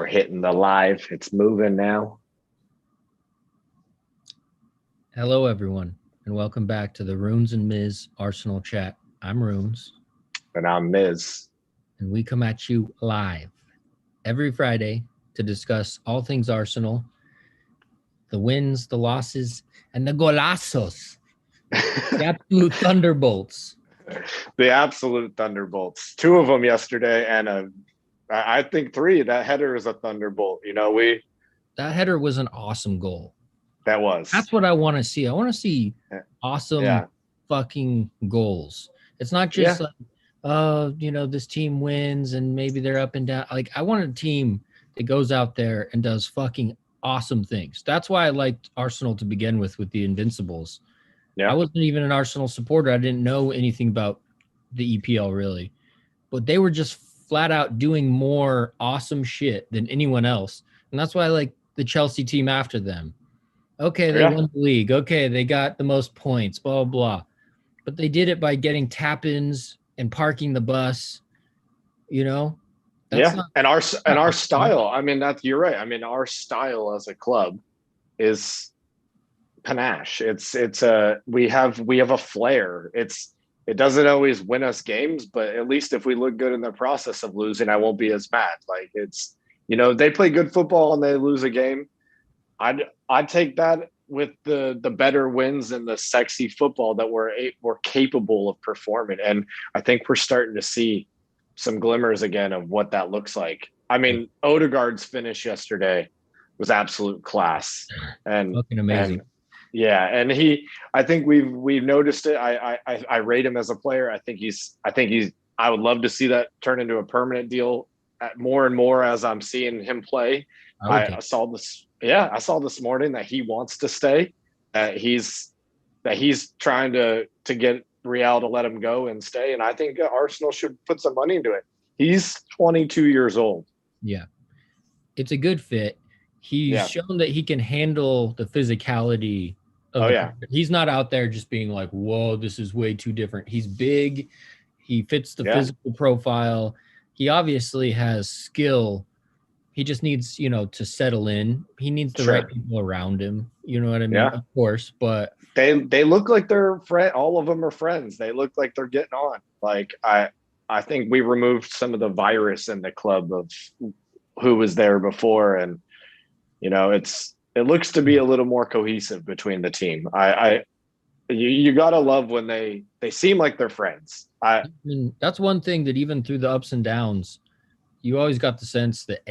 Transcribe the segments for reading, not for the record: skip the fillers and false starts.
We're hitting the live. It's moving now. Hello, everyone, and welcome back to the ROONS MIZZ Arsenal chat. I'm ROONS, And I'm Miz. and we come at you live every Friday to discuss all things Arsenal, the wins, the losses, and the golazos, the absolute thunderbolts. The absolute thunderbolts. Two of them yesterday, and I think three. That header is a thunderbolt. That header was an awesome goal. That was. That's what I want to see. I want to see awesome fucking goals. It's not just like, this team wins and maybe they're up and down. Like, I want a team that goes out there and does fucking awesome things. That's why I liked Arsenal to begin with the Invincibles. Yeah. I wasn't even an Arsenal supporter. I didn't know anything about the EPL really, but they were just flat out doing more awesome shit than anyone else. And that's why I like the Chelsea team after them. Okay, they won the league. Okay, they got the most points, blah, blah, blah. But they did it by getting tap-ins and parking the bus, That's and our style. I mean, you're right. I mean, our style as a club is panache. We have a flair. It doesn't always win us games, but at least if we look good in the process of losing, I won't be as mad. Like they play good football and they lose a game. I'd take that with the better wins and the sexy football that we're capable of performing. And I think we're starting to see some glimmers again of what that looks like. I mean, Odegaard's finish yesterday was absolute class and fucking amazing. And I think we've noticed it. I rate him as a player. I would love to see that turn into a permanent deal more and more as I'm seeing him play. I saw this morning that he wants to stay. He's trying to get Real to let him go and stay. And I think Arsenal should put some money into it. He's 22 years old. Yeah, it's a good fit. He's shown that he can handle the physicality of he's not out there just being like, whoa, this is way too different. He's big. He fits the physical profile. He obviously has skill. He just needs, to settle in. He needs the right people around him. You know what I mean? Yeah. Of course, but they look like they're all of them are friends. They look like they're getting on. Like I think we removed some of the virus in the club of who was there before, and it looks to be a little more cohesive between the team. You gotta love when they seem like they're friends. I mean, that's one thing that even through the ups and downs, you always got the sense that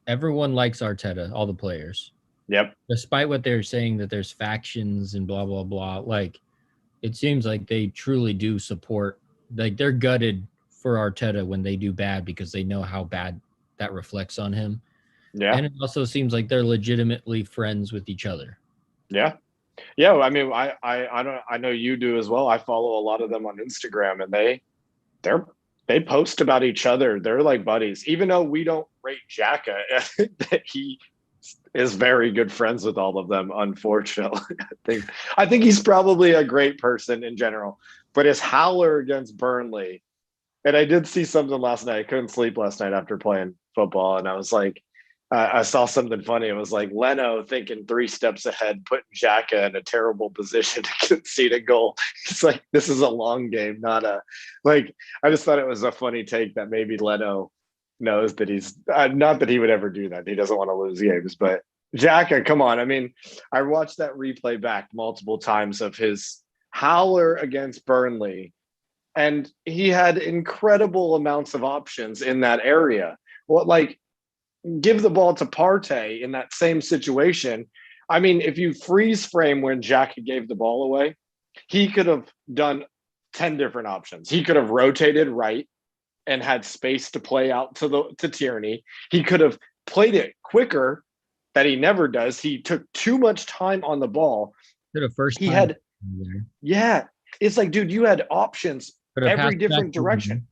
everyone likes Arteta, all the players. Yep. Despite what they're saying that there's factions and blah, blah, blah. Like, it seems like they truly do support. Like, they're gutted for Arteta when they do bad because they know how bad that reflects on him. Yeah. And it also seems like they're legitimately friends with each other. Yeah. Yeah. I mean, I know you do as well. I follow a lot of them on Instagram, and they post about each other. They're like buddies. Even though we don't rate Xhaka, he is very good friends with all of them, unfortunately. I think he's probably a great person in general. But his howler against Burnley, and I did see something last night. I couldn't sleep last night after playing football, and I was like, I saw something funny. It was like Leno thinking 3 steps ahead, putting Xhaka in a terrible position to concede a goal. It's like, this is a long game, not a like. I just thought it was a funny take that maybe Leno knows that he's not that he would ever do that. He doesn't want to lose games, but Xhaka, come on. I mean, I watched that replay back multiple times of his howler against Burnley, and he had incredible amounts of options in that area. Give the ball to Partey in that same situation. I mean, if you freeze frame when Xhaka gave the ball away, he could have done 10 different options. He could have rotated right and had space to play out to Tierney. He could have played it quicker, that he never does. He took too much time on the ball. It's like, dude, you had options every different direction.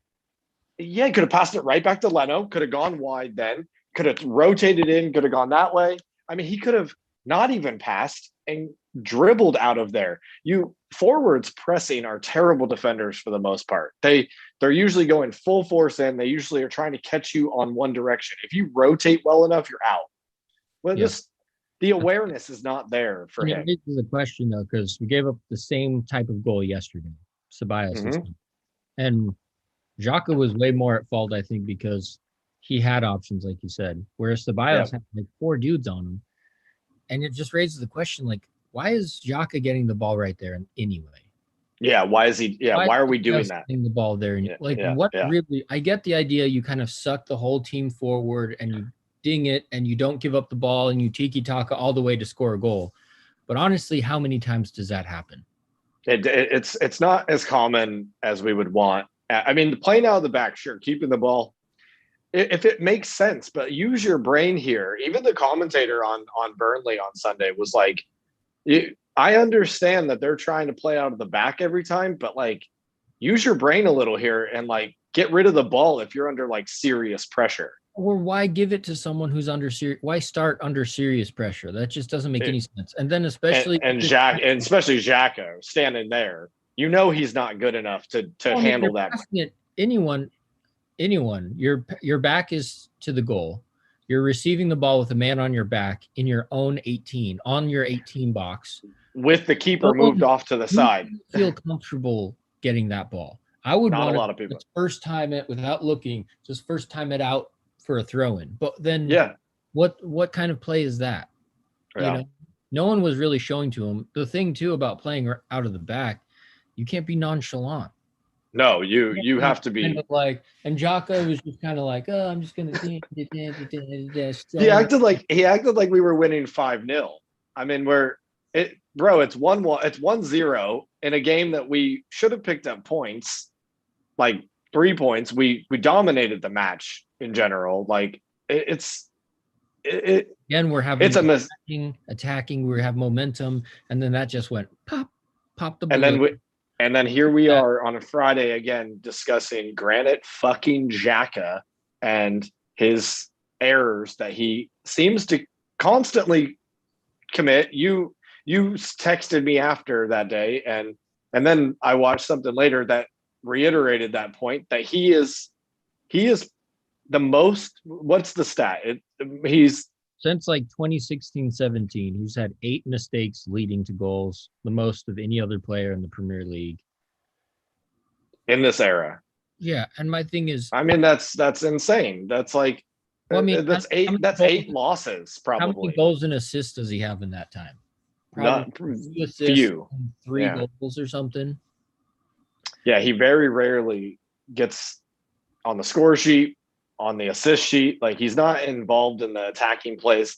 Yeah, he could have passed it right back to Leno, could have gone wide then. Could have rotated in, could have gone that way. I mean, he could have not even passed, and dribbled out of there. You forwards pressing are terrible defenders for the most part. They're usually going full force in. They usually are trying to catch you on one direction. If you rotate well enough, you're out. Well, the awareness is not there for him. This is a question though, because we gave up the same type of goal yesterday, Ceballos, and Xhaka was way more at fault, I think, because he had options, like you said, whereas Ceballos had like 4 dudes on him. And it just raises the question, like, why is Xhaka getting the ball right there anyway? Yeah, why is he? Yeah, why are we doing that? Getting the ball there, really? I get the idea. You kind of suck the whole team forward, and you ding it, and you don't give up the ball, and you tiki-taka all the way to score a goal. But honestly, how many times does that happen? It's not as common as we would want. I mean, playing out of the back, sure, keeping the ball, if it makes sense, but use your brain here. Even the commentator on Burnley on Sunday was like, I understand that they're trying to play out of the back every time, but like, use your brain a little here and like get rid of the ball if you're under like serious pressure. Or why give it to someone who's why start under serious pressure? That just doesn't make any sense. And then especially especially Xhaka standing there, he's not good enough to handle that. Anyone, your back is to the goal. You're receiving the ball with a man on your back in your own 18, on your 18 box. With the keeper moved off to the side. Feel comfortable getting that ball. I would not a lot of people. First time it without looking, just first time it out for a throw-in. But then what kind of play is that? Yeah. No one was really showing to him. The thing too about playing out of the back, you can't be nonchalant. No, you have to be kind of like, and Xhaka was just kind of like, oh, I'm just gonna. He acted like we were winning 5-0. I mean, it's 1-1, it's 1-0 in a game that we should have picked up points, like 3 points. We dominated the match in general. Like again, we're having attacking. We have momentum, and then that just went pop the balloon. And then here we are on a Friday again discussing Granit fucking Xhaka and his errors that he seems to constantly commit. You texted me after that day, and then I watched something later that reiterated that point, that he is the most. What's the stat? He's since like 2016-17, he's had 8 mistakes leading to goals, the most of any other player in the Premier League in this era. Yeah, and my thing is, I mean, that's insane. That's like, that's 8. That's 8 losses probably. How many goals and assists does he have in that time? Probably few. 3 goals or something. Yeah, he very rarely gets on the score sheet, on the assist sheet. Like, he's not involved in the attacking plays,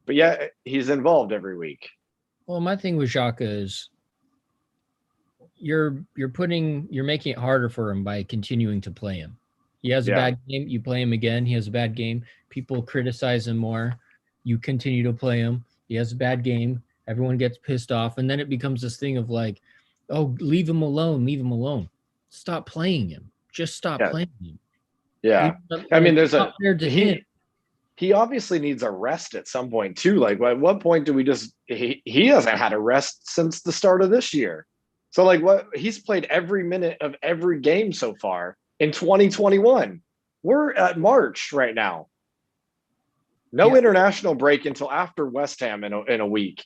but yeah, he's involved every week. Well, my thing with Xhaka is you're making it harder for him by continuing to play him. He has a bad game, you play him again. He has a bad game, people criticize him more. You continue to play him. He has a bad game, everyone gets pissed off, and then it becomes this thing of like, oh, leave him alone. Stop playing him. Just stop playing him. Yeah. I mean, he obviously needs a rest at some point too. Like, at what point do we he hasn't had a rest since the start of this year. So like, he's played every minute of every game so far in 2021. We're at March right now. No international break until after West Ham in a week.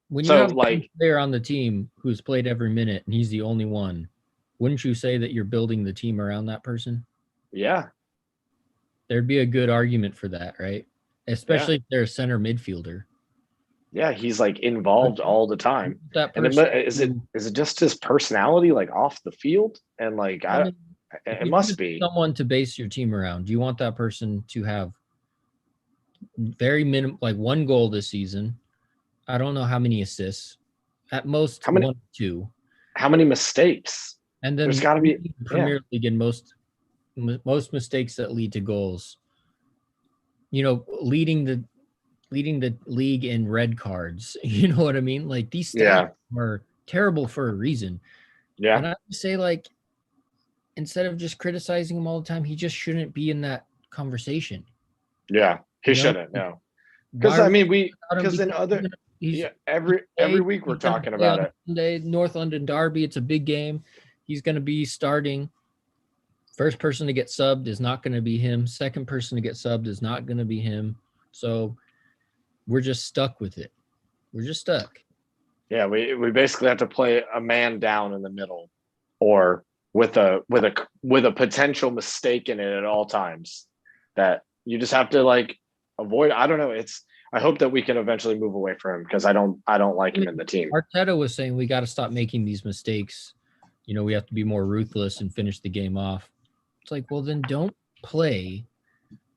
When you have a player on the team who's played every minute and he's the only one, wouldn't you say that you're building the team around that person? Yeah. There'd be a good argument for that, right? Especially if they're a center midfielder. Yeah, he's like involved all the time. Is it just his personality, like off the field? And like, it must be someone to base your team around. Do you want that person to have very minimum, like 1 goal this season? I don't know how many assists. At most, 1 or 2. How many mistakes? And then there's got to be Premier League in most mistakes that lead to goals. Leading the league in red cards. You know what I mean? Like, these stats are terrible for a reason. Yeah. And I would say, like, instead of just criticizing him all the time, he just shouldn't be in that conversation. Yeah, he shouldn't. No, because I mean, he's every week we're talking about it. Sunday, North London Derby. It's a big game. He's going to be starting. First person to get subbed is not going to be him. Second person to get subbed is not going to be him. So we're just stuck with it. We're just stuck. Yeah, we basically have to play a man down in the middle, or with a potential mistake in it at all times that you just have to like avoid. I don't know. I hope that we can eventually move away from him, because I don't like him in the team. Arteta was saying we got to stop making these mistakes. We have to be more ruthless and finish the game off. It's like, well, then don't play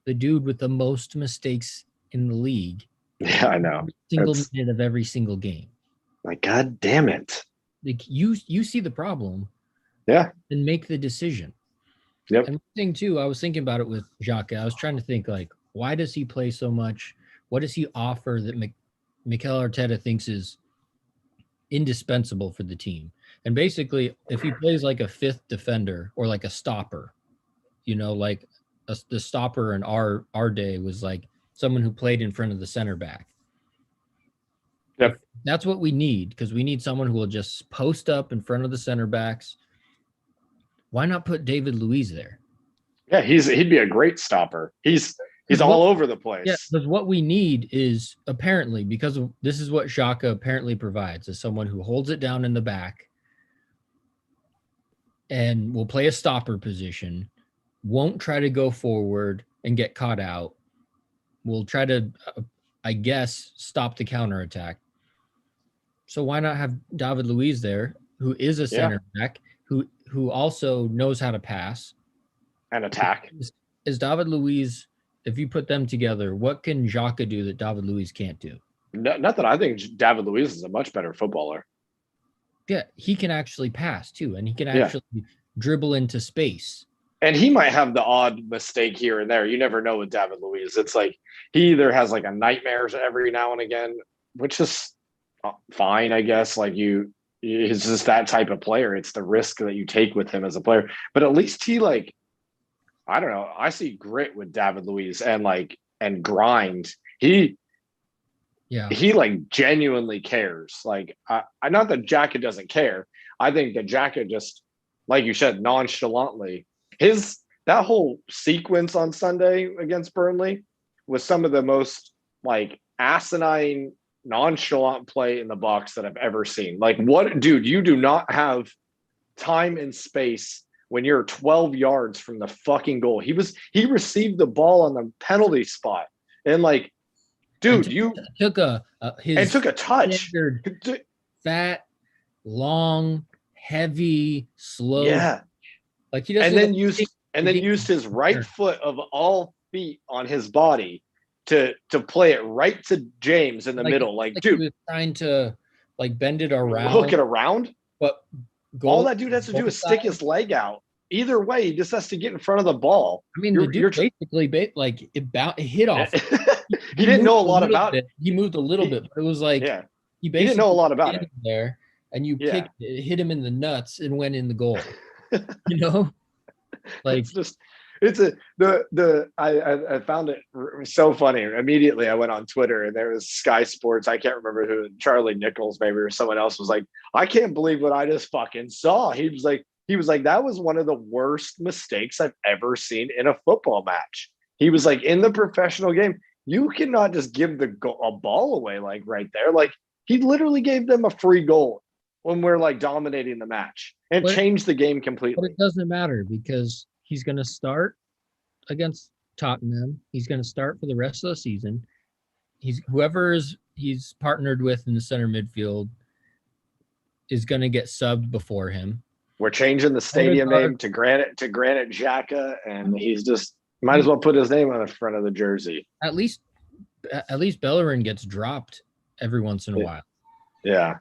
the dude with the most mistakes in the league. Yeah, I know. Single minute of every single game. Like, God damn it. Like, you see the problem. Yeah. And make the decision. Yep. And the thing too, I was thinking about it with Xhaka. I was trying to think, like, why does he play so much? What does he offer that Mikel Arteta thinks is indispensable for the team? And basically, if he plays like a fifth defender or like a stopper, like the stopper in our day was like someone who played in front of the center back. Yep. That's what we need, because we need someone who will just post up in front of the center backs. Why not put David Luiz there? Yeah, he'd be a great stopper. He's all over the place. Yeah, because what we need is, apparently, because this is what Xhaka apparently provides, is someone who holds it down in the back and will play a stopper position, won't try to go forward and get caught out, will try to, I guess, stop the counterattack. So why not have David Luiz there, who is a center back, who also knows how to pass and attack? Is David Luiz, if you put them together, what can Xhaka do that David Luiz can't do? Not that I think David Luiz is a much better footballer. Yeah, he can actually pass too, and he can actually dribble into space. And he might have the odd mistake here and there. You never know with David Luiz. It's like he either has like a nightmares every now and again, which is fine, I guess. Like he's just that type of player. It's the risk that you take with him as a player. But at least he, like, I don't know. I see grit with David Luiz and grind. He like genuinely cares. Like I not that Xhaka doesn't care. I think that Xhaka just, like you said, nonchalantly. That whole sequence on Sunday against Burnley was some of the most like asinine, nonchalant play in the box that I've ever seen. Like, what, dude? You do not have time and space when you're 12 yards from the fucking goal. He received the ball on the penalty spot, and like, dude, you took a touch. Fat, long, heavy, slow. Yeah. Like he doesn't. And then used his right foot of all feet on his body to play it right to James in the middle. Like, dude, he was trying to like bend it around, hook it around. But all that dude has to do is stick his leg out. Either way, he just has to get in front of the ball. I mean, the dude basically like it hit off. He didn't know a lot about it. He moved a little bit, but it was like he didn't know a lot about it there, and you kicked it, hit him in the nuts, and went in the goal. Like I found it so funny. Immediately I went on Twitter, and there was Sky Sports, I can't remember who, Charlie Nichols maybe, or someone else, was like, I can't believe what I just fucking saw. He was like that was one of the worst mistakes I've ever seen in a football match. He was like, in the professional game, you cannot just give a ball away like right there. Like, he literally gave them a free goal when we're like dominating the match and changed the game completely. But it doesn't matter, because he's going to start against Tottenham. He's going to start for the rest of the season. He's partnered with in the center midfield is going to get subbed before him. We're changing the stadium name to Granite Xhaka, and he's just might as well put his name on the front of the jersey. At least Bellerin gets dropped every once in a while. Yeah.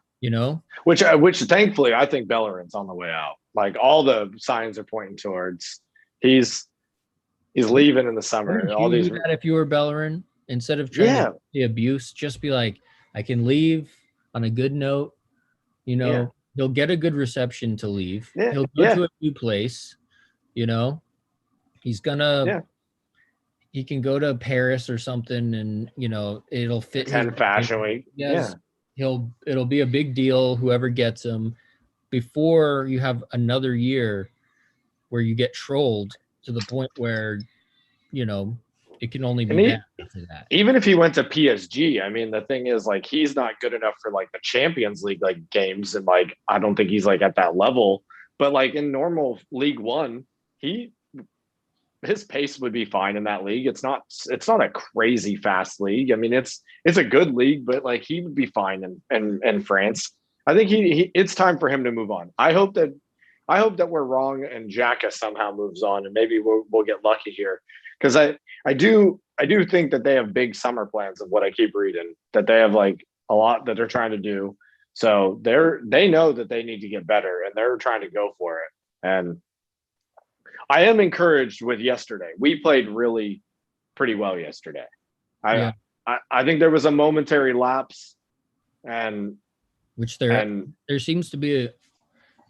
Which thankfully I think Bellerin's on the way out. Like, all the signs are pointing towards he's leaving in the summer. All these that if you were Bellerin, instead of trying to the abuse, just be like, I can leave on a good note. He'll get a good reception to leave. Yeah. He'll go to a new place. He's gonna. He can go to Paris or something, and it'll fit. 10 Fashion Week. He has It'll be a big deal, whoever gets him, before you have another year where you get trolled to the point where, it can only be And bad after that. even if he went to PSG, I mean, the thing is, like, he's not good enough for like the Champions League like games, and like I don't think he's like at that level. But like in normal League One, he his pace would be fine in that league. It's not a crazy fast league. I mean, it's a good league, but like he would be fine in France. I think it's time for him to move on. I hope that we're wrong and Xhaka somehow moves on, and maybe we'll get lucky here, because I do think that they have big summer plans of what I keep reading, that they have like a lot that they're trying to do. So they know that they need to get better, and they're trying to go for it. And I am encouraged with yesterday. We played really pretty well yesterday. Yeah. I think there was a momentary lapse, and Which there seems to be a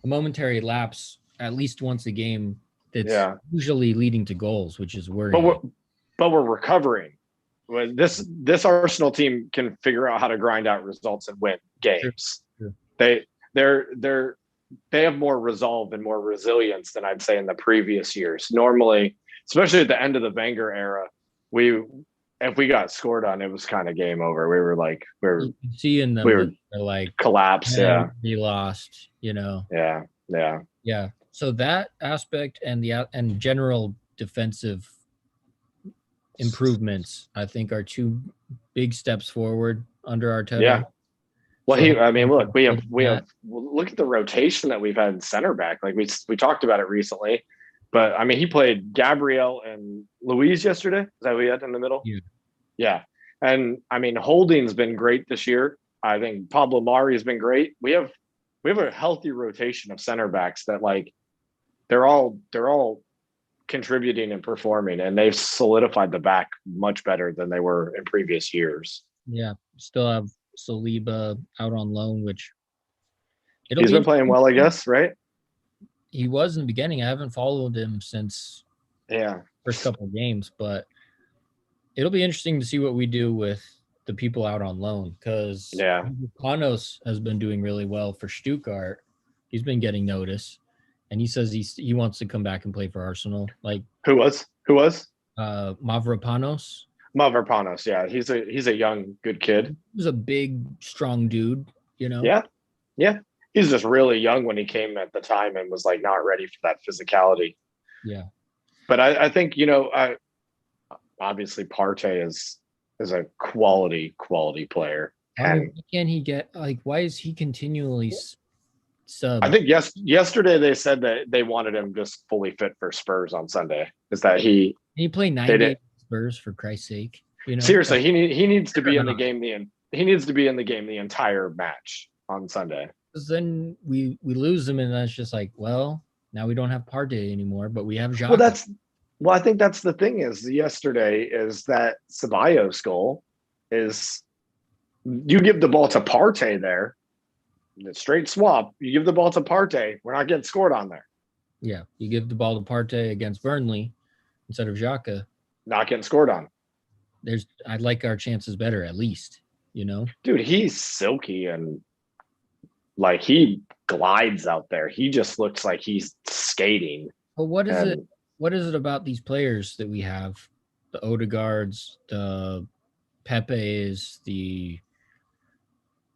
momentary lapse at least once a game that's usually leading to goals, which is worrying. But we're recovering. When this Arsenal team can figure out how to grind out results and win games. Sure. They have more resolve and more resilience than I'd say in the previous years. Normally, especially at the end of the Wenger era, if we got scored on, it was kind of game over. We were like, you can see in them, we were like collapse. Yeah, we lost. Yeah. Yeah. So that aspect and general defensive improvements, I think, are two big steps forward under Arteta. Yeah. Well, look, we have look at the rotation that we've had in center back. Like we talked about it recently, but I mean, he played Gabriel and Luis yesterday. Is that what he had in the middle? Yeah. Yeah. And I mean, Holding's been great this year. I think Pablo Mari has been great. We have a healthy rotation of center backs that like they're all contributing and performing, and they've solidified the back much better than they were in previous years. Yeah. Still have Saliba out on loan, which he's been playing well, I guess, right? He was in the beginning. I haven't followed him since first couple of games, but it'll be interesting to see what we do with the people out on loan, because Panos has been doing really well for Stuttgart. He's been getting notice, and he says he wants to come back and play for Arsenal. Like who was Mavropanos. Mavropanos, yeah, he's a young good kid. He's a big, strong dude, Yeah. He's just really young when he came at the time and was like not ready for that physicality. Yeah. But I think obviously Partey is a quality player. And can he get why is he continually sub? I think yesterday they said that they wanted him just fully fit for Spurs on Sunday. Is that he played 90 Spurs, for Christ's sake? Seriously, he needs to be in the game. He needs to be in the game the entire match on Sunday. Because then we lose him, and that's just like, well, now we don't have Partey anymore, but we have Xhaka. Well, I think that's the thing is yesterday is that Ceballos goal is you give the ball to Partey there, straight swap. You give the ball to Partey, we're not getting scored on there. Yeah, you give the ball to Partey against Burnley instead of Xhaka, not getting scored on. I'd like our chances better, at least, Dude, he's silky and like he glides out there. He just looks like he's skating. But what is it about these players that we have? The Odegaards, the Pepes, the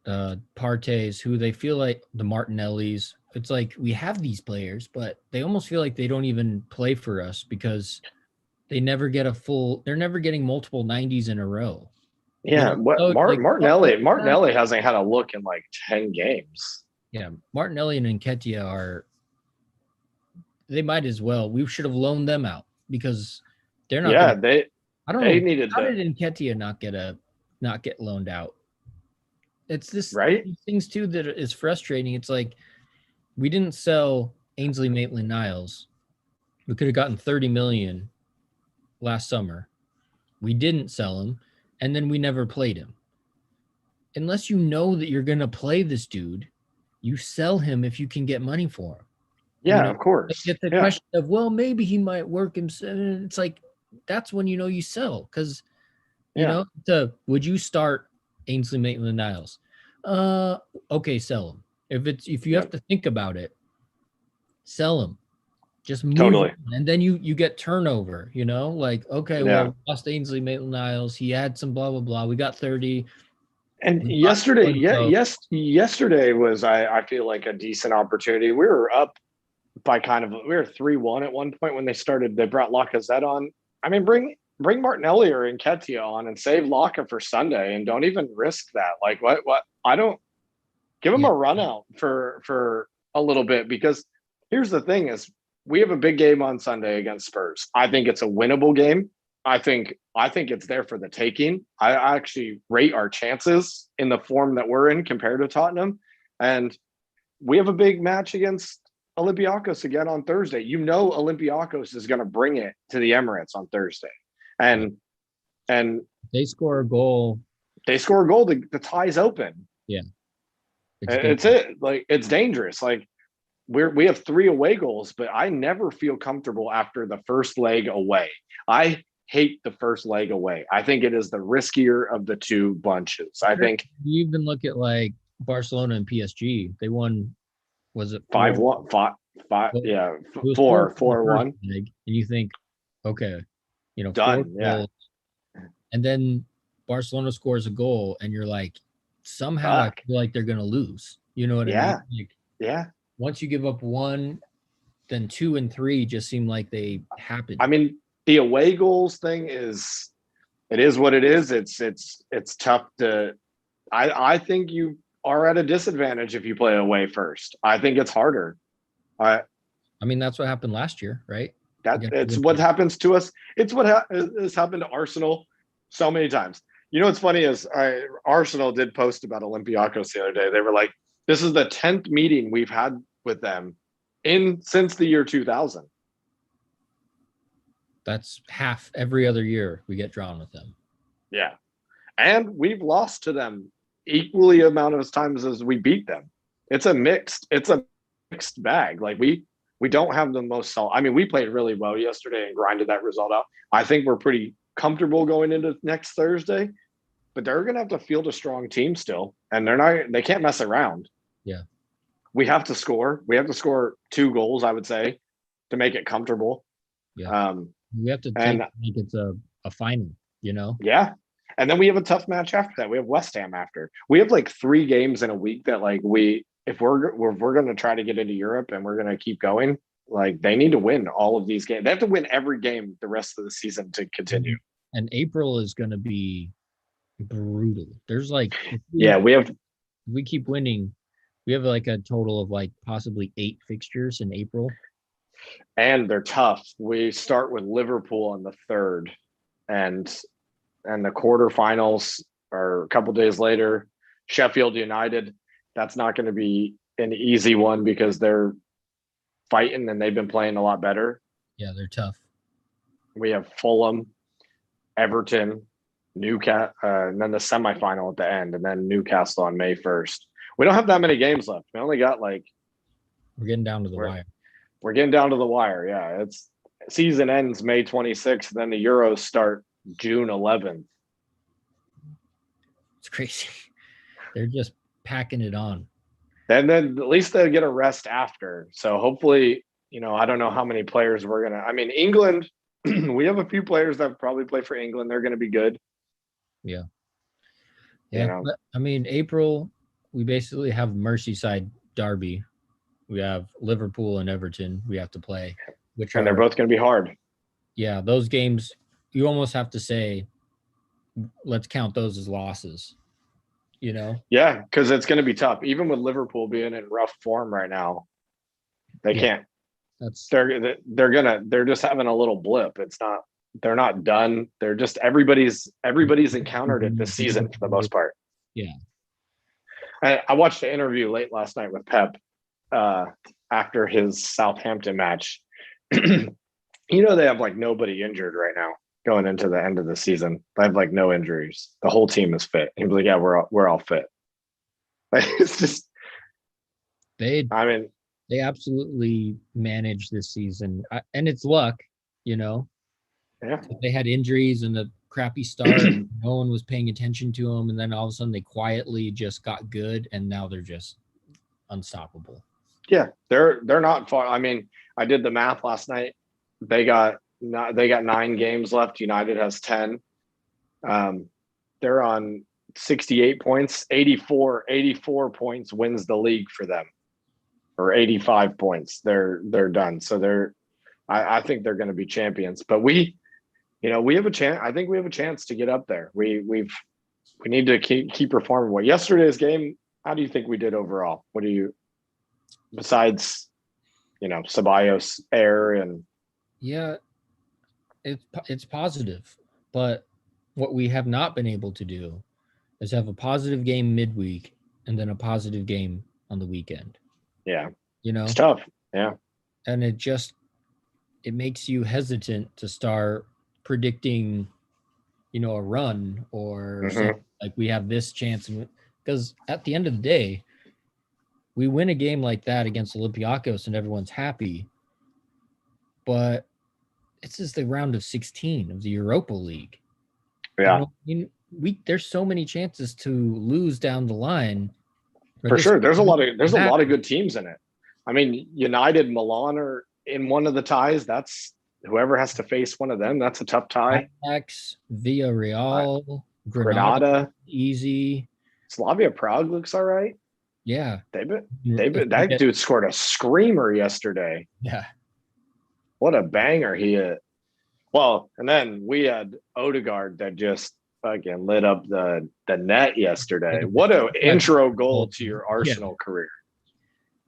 Parteys, who they feel like the Martinellis. It's like we have these players, but they almost feel like they don't even play for us because they never get they're never getting multiple 90s in a row. Yeah, Martinelli hasn't had a look in like 10 games. Yeah, Martinelli and Nketiah they might as well. We should have loaned them out because they're not. Yeah, I don't know. How did Nketiah not get loaned out? It's this these things too that is frustrating. It's like we didn't sell Ainsley Maitland-Niles. We could have gotten 30 million last summer. We didn't sell him, and then we never played him. Unless you know that you're going to play this dude, you sell him if you can get money for him. Yeah, of course. It's the question of, well, maybe he might work himself. It's like, that's when you sell. Because, would you start Ainsley Maitland-Niles? Okay, sell him. If you Yeah, have to think about it, sell him. Just move totally. on. And then you get turnover, you know? Like, okay, Yeah. well, lost Ainsley Maitland-Niles. He had some blah blah blah. We got 30. And We got yesterday, yeah, so yesterday was I feel like a decent opportunity. We were up by we were 3-1 at one point when they brought Lacazette on. I mean, bring Martinelli or Nketiah on and save Laka for Sunday and don't even risk that. Like what I don't give him yeah. a run out for a little bit, because here's the thing is we have a big game on Sunday against Spurs. I think it's a winnable game. I think it's there for the taking. I actually rate our chances in the form that we're in compared to Tottenham. And we have a big match against Olympiacos again on Thursday. You know Olympiacos is going to bring it to the Emirates on Thursday. And They score a goal. they score a goal, the tie's open. Yeah. It's it. Like it's dangerous. Like we have 3 away goals, but I never feel comfortable after the first leg away. I hate the first leg away. I think it is the riskier of the two bunches. I think You even look at like Barcelona and PSG. They won, was it 5-1, 5, Well, yeah, it was 4-1. leg, and you think, okay, four Done. Yeah. goals, and then Barcelona scores a goal, and you're like, somehow I Fuck. feel like they're gonna lose. You know what I mean? Yeah. Like, Yeah. once you give up one, then 2 and 3 just seem like they happen. I mean, the away goals thing is it is what it is. It's tough to I think you are at a disadvantage if you play away first. I think it's harder. I I mean, that's what happened last year, right? it's what happens to us. It's what has happened to Arsenal so many times. You know what's funny is Arsenal did post about Olympiacos the other day. They were like, "This is the 10th meeting we've had with them since the year 2000." That's half every other year we get drawn with them. Yeah, and we've lost to them equally amount of times as we beat them. It's a mixed bag. Like we don't have the most solid. I mean, we played really well yesterday and grinded that result out. I think we're pretty comfortable going into next Thursday, but they're going to have to field a strong team still, and they can't mess around. Yeah. We have to score. We have to score 2 goals, I would say, to make it comfortable. Yeah. We have to think like it's a final, Yeah. And then we have a tough match after that. We have West Ham after. We have like 3 games in a week that like if we're going to try to get into Europe and we're going to keep going, like they need to win all of these games. They have to win every game the rest of the season to continue. And April is going to be brutal. There's like we keep winning. We have like a total of like possibly 8 fixtures in April. And they're tough. We start with Liverpool on the 3rd, and the quarterfinals are a couple days later. Sheffield United. That's not going to be an easy one because they're fighting and they've been playing a lot better. Yeah, they're tough. We have Fulham, Everton, Newcastle, and then the semifinal at the end, and then Newcastle on May 1st. We don't have that many games left. We only got we're getting down to the wire. We're getting down to the wire. Yeah, it's season ends May 26th, then the Euros start June 11th. It's crazy. They're just packing it on. And then at least they'll get a rest after. So hopefully, I don't know how many players we're going to. I mean, England, we have a few players that probably play for England. They're going to be good. Yeah. Yeah. But, I mean, April, we basically have Merseyside derby. We have Liverpool and Everton we have to play, and they're both going to be hard. Yeah, those games, you almost have to say, let's count those as losses, Yeah, because it's going to be tough. Even with Liverpool being in rough form right now, they can't. They're just having a little blip. They're not done. They're just everybody's encountered it this season for the most part. Yeah. I watched an interview late last night with Pep after his Southampton match. They have like nobody injured right now going into the end of the season. They have like no injuries. The whole team is fit. He was like, "Yeah, we're all fit." It's just they absolutely managed this season, and it's luck, Yeah, they had injuries and the crappy start. No one was paying attention to them, and then all of a sudden they quietly just got good, and now they're just unstoppable. Yeah, they're not far. I mean, I did the math last night. They got 9 games left. United has 10. They're on 68 points. 84 points wins the league for them, or 85 points. They're done. So I think they're going to be champions. But we have a chance. I think we have a chance to get up there. We need to keep performing well. Yesterday's game, how do you think we did overall? What do you, besides, Ceballos error and Yeah, it's positive, but what we have not been able to do is have a positive game midweek and then a positive game on the weekend. Yeah, it's tough. Yeah, and it makes you hesitant to start predicting, a run or something, like we have this chance, because at the end of the day, we win a game like that against Olympiacos and everyone's happy, but it's just the round of 16 of the Europa League. Yeah, there's so many chances to lose down the line. For sure, there's a lot of good teams in it. I mean, United, Milan are in one of the ties. That's whoever has to face one of them. That's a tough tie. Ajax, Villarreal, Granada, easy. Slavia Prague looks all right. Yeah, that dude scored a screamer yesterday. Yeah, what a banger he hit. Well, and then we had Odegaard that just fucking lit up the net yesterday. What an intro goal to your Arsenal career.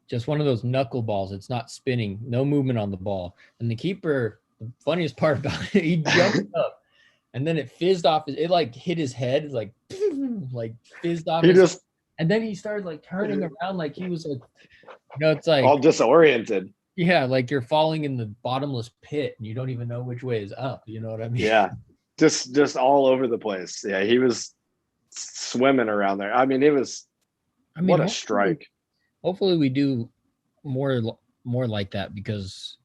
Just one of those knuckleballs. It's not spinning, no movement on the ball. And the keeper, the funniest part about it, he jumped up and then it fizzed off. It like hit his head. It's like fizzed off. And then he started like turning around like he was like, it's like all disoriented. Yeah, like you're falling in the bottomless pit and you don't even know which way is up. You know what I mean? Yeah, just all over the place. Yeah, he was swimming around there. I mean, what a strike. Hopefully we do more like that, because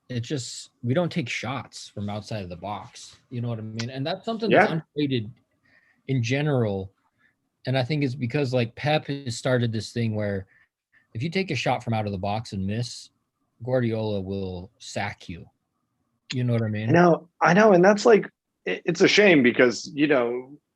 it's just, we don't take shots from outside of the box. You know what I mean? And that's something that's underrated in general. And I think it's because like Pep has started this thing where if you take a shot from out of the box and miss, Guardiola will sack you. You know what I mean? I know. And that's like, it's a shame because,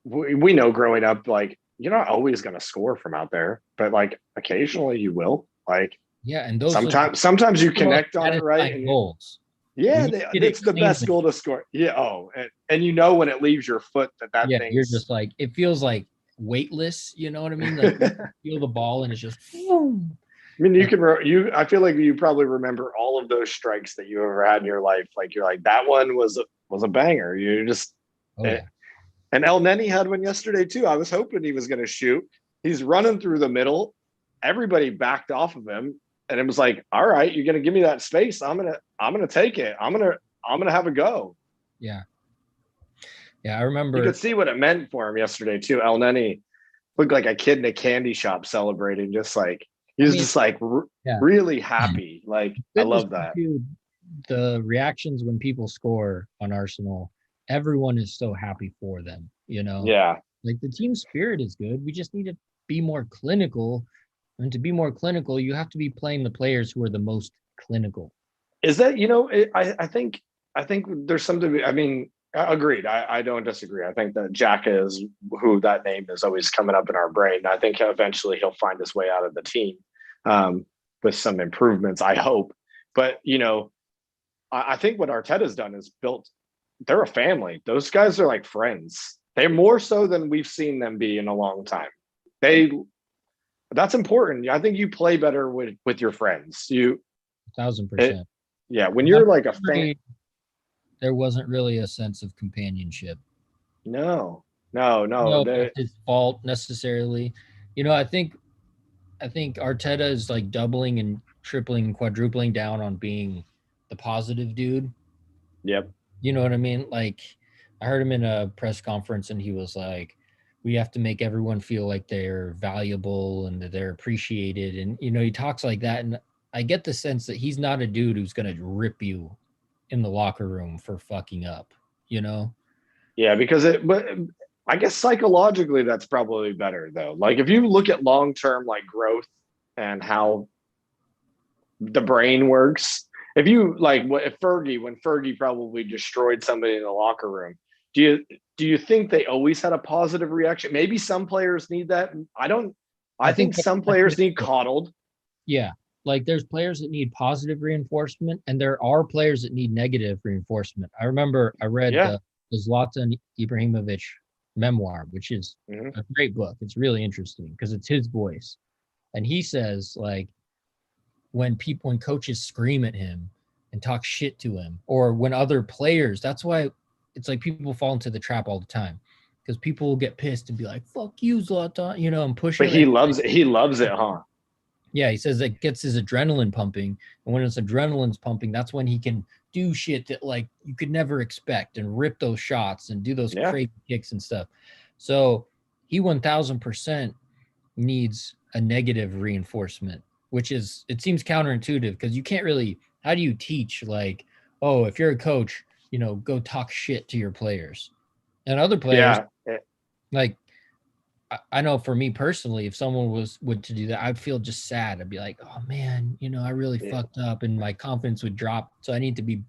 we know growing up, like, you're not always going to score from out there, but like occasionally you will. Like, yeah. And those sometimes you connect on it, right? And goals. Yeah. It's the best goal to score. Yeah. Oh, and when it leaves your foot that thing. You're just like, it feels like weightless. You know what I mean? Like you feel the ball and it's just, boom. I mean, I feel like you probably remember all of those strikes that you ever had in your life. Like you're like, that one was a banger. You just, and El Neni had one yesterday too. I was hoping he was going to shoot. He's running through the middle. Everybody backed off of him, and it was like, all right, you're going to give me that space. I'm gonna take it. I'm gonna have a go. Yeah. Yeah, I remember. You could see what it meant for him yesterday too. El Neni looked like a kid in a candy shop celebrating, just like. He was just like really happy. Like, I love that. The reactions when people score on Arsenal, everyone is so happy for them, Yeah. Like the team spirit is good. We just need to be more clinical. And to be more clinical, you have to be playing the players who are the most clinical. Is that, I think there's something, I mean, agreed. I don't disagree. I think that Xhaka is who that name is always coming up in our brain. I think eventually he'll find his way out of the team with some improvements, I hope. But, I think what Arteta's done is they're a family. Those guys are like friends. They're more so than we've seen them be in a long time. That's important. I think you play better with your friends. 1,000%. Yeah. When you're like a fan. There wasn't really a sense of companionship. No. It's his fault necessarily. I think Arteta is like doubling and tripling, quadrupling down on being the positive dude. Yep. You know what I mean? Like I heard him in a press conference and he was like, we have to make everyone feel like they're valuable and that they're appreciated. And, he talks like that. And I get the sense that he's not a dude who's going to rip you in the locker room for fucking up, Yeah, because but I guess psychologically that's probably better though. Like if you look at long term like growth and how the brain works, if you like what if Fergie when Fergie probably destroyed somebody in the locker room, do you think they always had a positive reaction? Maybe some players need that. I don't. I I think think some players need that, coddled. yeah, like there's players that need positive reinforcement, and there are players that need negative reinforcement. I remember I read Yeah. the Zlatan Ibrahimovic memoir, which is Mm-hmm. a great book. It's really interesting because it's his voice, and he says like when coaches scream at him and talk shit to him, or when other players, that's why it's like people fall into the trap all the time because people will get pissed and be like, "Fuck you, Zlatan," and push But him. And he loves it, huh? yeah, he says it gets his adrenaline pumping, and when his adrenaline's pumping, that's when he can do shit that like you could never expect and rip those shots and do those Yeah. crazy kicks and stuff. So he 1000% needs a negative reinforcement, which is it seems counterintuitive because you can't really how do you teach like, oh, if you're a coach, go talk shit to your players and other players Yeah. like I know for me personally, if someone would to do that, I'd feel just sad. I'd be like, oh man, I really Yeah. fucked up and my confidence would drop. So I need to be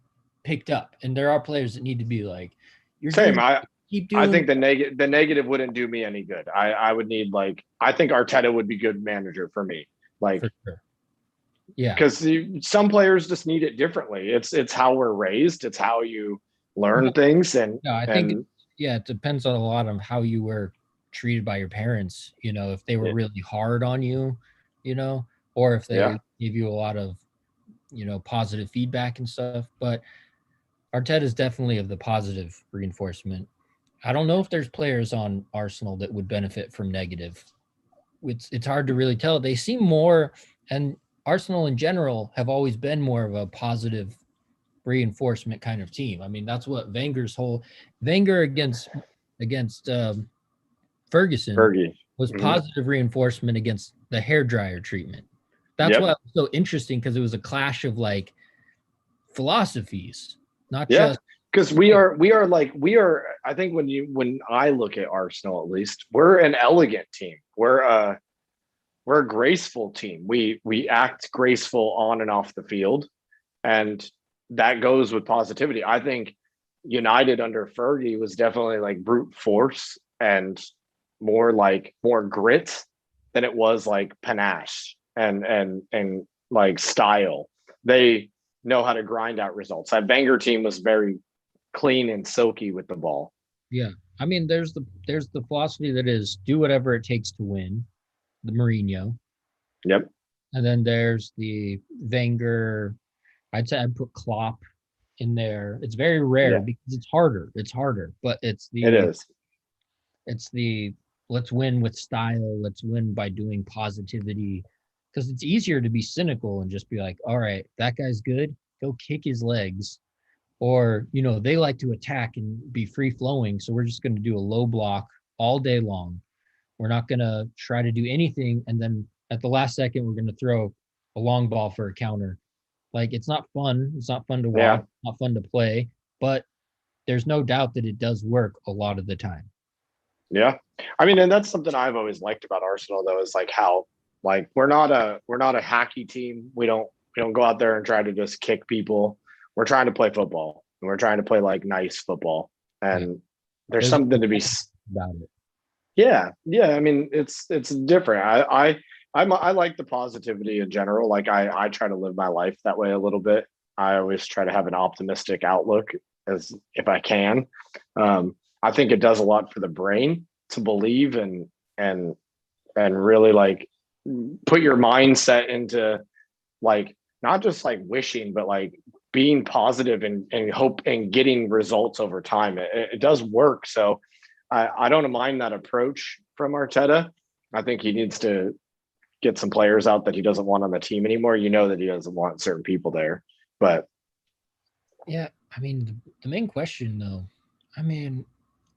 picked up. And there are players that need to be like, you're Same. doing keep I doing think the negative wouldn't do me any good. I would need like I think Arteta would be good manager for me. Like for sure. Yeah. because some players just need it differently. It's how we're raised. It's how you learn Well, things no, I think and yeah, it depends on a lot of how you were treated by your parents, if they were really hard on you, you know, or if yeah. they give you a lot of, positive feedback and stuff. But Arteta is definitely of the positive reinforcement. I don't know if there's players on Arsenal that would benefit from negative. It's hard to really tell. They seem more, and Arsenal in general have always been more of a positive reinforcement kind of team. I mean, that's what Wenger against Ferguson Fergie. was Mm-hmm. positive reinforcement against the hair dryer treatment. That's why Yep. it was so interesting because it was a clash of like philosophies, not Yeah. just Because we are I think when I look at Arsenal at least, we're an elegant team. We're a graceful team. We act graceful on and off the field. And that goes with positivity. I think United under Fergie was definitely like brute force and more grit than it was like panache and like style. They know how to grind out results. That Wenger team was very clean and silky with the ball. yeah. I mean, there's the philosophy that is do whatever it takes to win, the Mourinho, Yep. and then there's the Wenger. I'd say I'd put Klopp in there. It's very rare Yeah. because it's harder. It's harder, but It is. it's the let's win with style. Let's win by doing positivity because it's easier to be cynical and just be like, all right, that guy's good. Go kick his legs. Or, they like to attack and be free flowing. So we're just going to do a low block all day long. We're not going to try to do anything. And then at the last second, we're going to throw a long ball for a counter. Like it's not fun. It's not fun to watch, Yeah. not fun to play, but there's no doubt that it does work a lot of the time. Yeah. I mean, and that's something I've always liked about Arsenal though, is like how like we're not a hacky team. We don't go out there and try to just kick people. We're trying to play football and we're trying to play like nice football. Yeah. And there's There's something to be about it. yeah. Yeah. I mean, it's different. I like the positivity in general. Like I try to live my life that way a little bit. I always try to have an optimistic outlook as if I can. I think it does a lot for the brain to believe and and really like put your mindset into like not just like wishing, but like being positive and hope and getting results over time. It does work. So I don't mind that approach from Arteta. I think he needs to get some players out that he doesn't want on the team anymore. You know that he doesn't want certain people there, but Yeah. I mean, the main question though, I mean,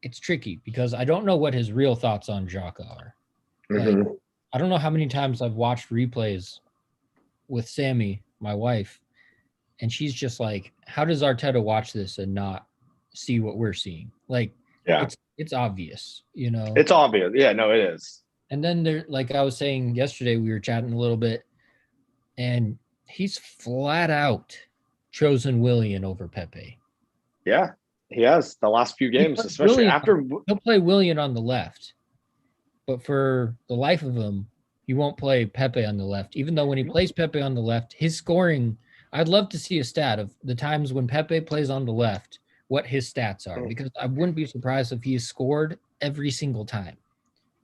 it's tricky because I don't know what his real thoughts on Jaka are. Like, mm-hmm. I don't know how many times I've watched replays with Sammy, my wife, and she's just like, "How does Arteta watch this and not see what we're seeing?" Like, Yeah. It's obvious, you know. It's obvious. Yeah, no, it is. And then there, like I was saying yesterday, we were chatting a little bit, and he's flat out chosen Willian over Pepe. Yeah, he has the last few games, especially after. He'll play Willian on the left, but for the life of him, he won't play Pepe on the left. Even though when he plays Pepe on the left, his scoring, I'd love to see a stat of the times when Pepe plays on the left, what his stats are, because I wouldn't be surprised if he scored every single time.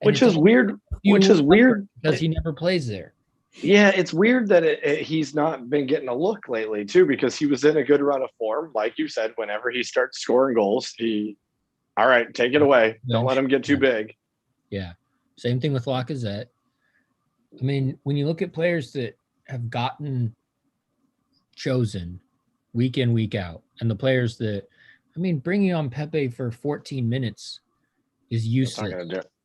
And which is weird. Which is weird because he never plays there. Yeah, it's weird that he's not been getting a look lately too, because he was in a good run of form. Like you said, whenever he starts scoring goals, all right, take it away. Don't let him get too big. Yeah. Same thing with Lacazette. I mean, when you look at players that have gotten chosen week in, week out, and the players that, I mean, bringing on Pepe for 14 minutes is useless.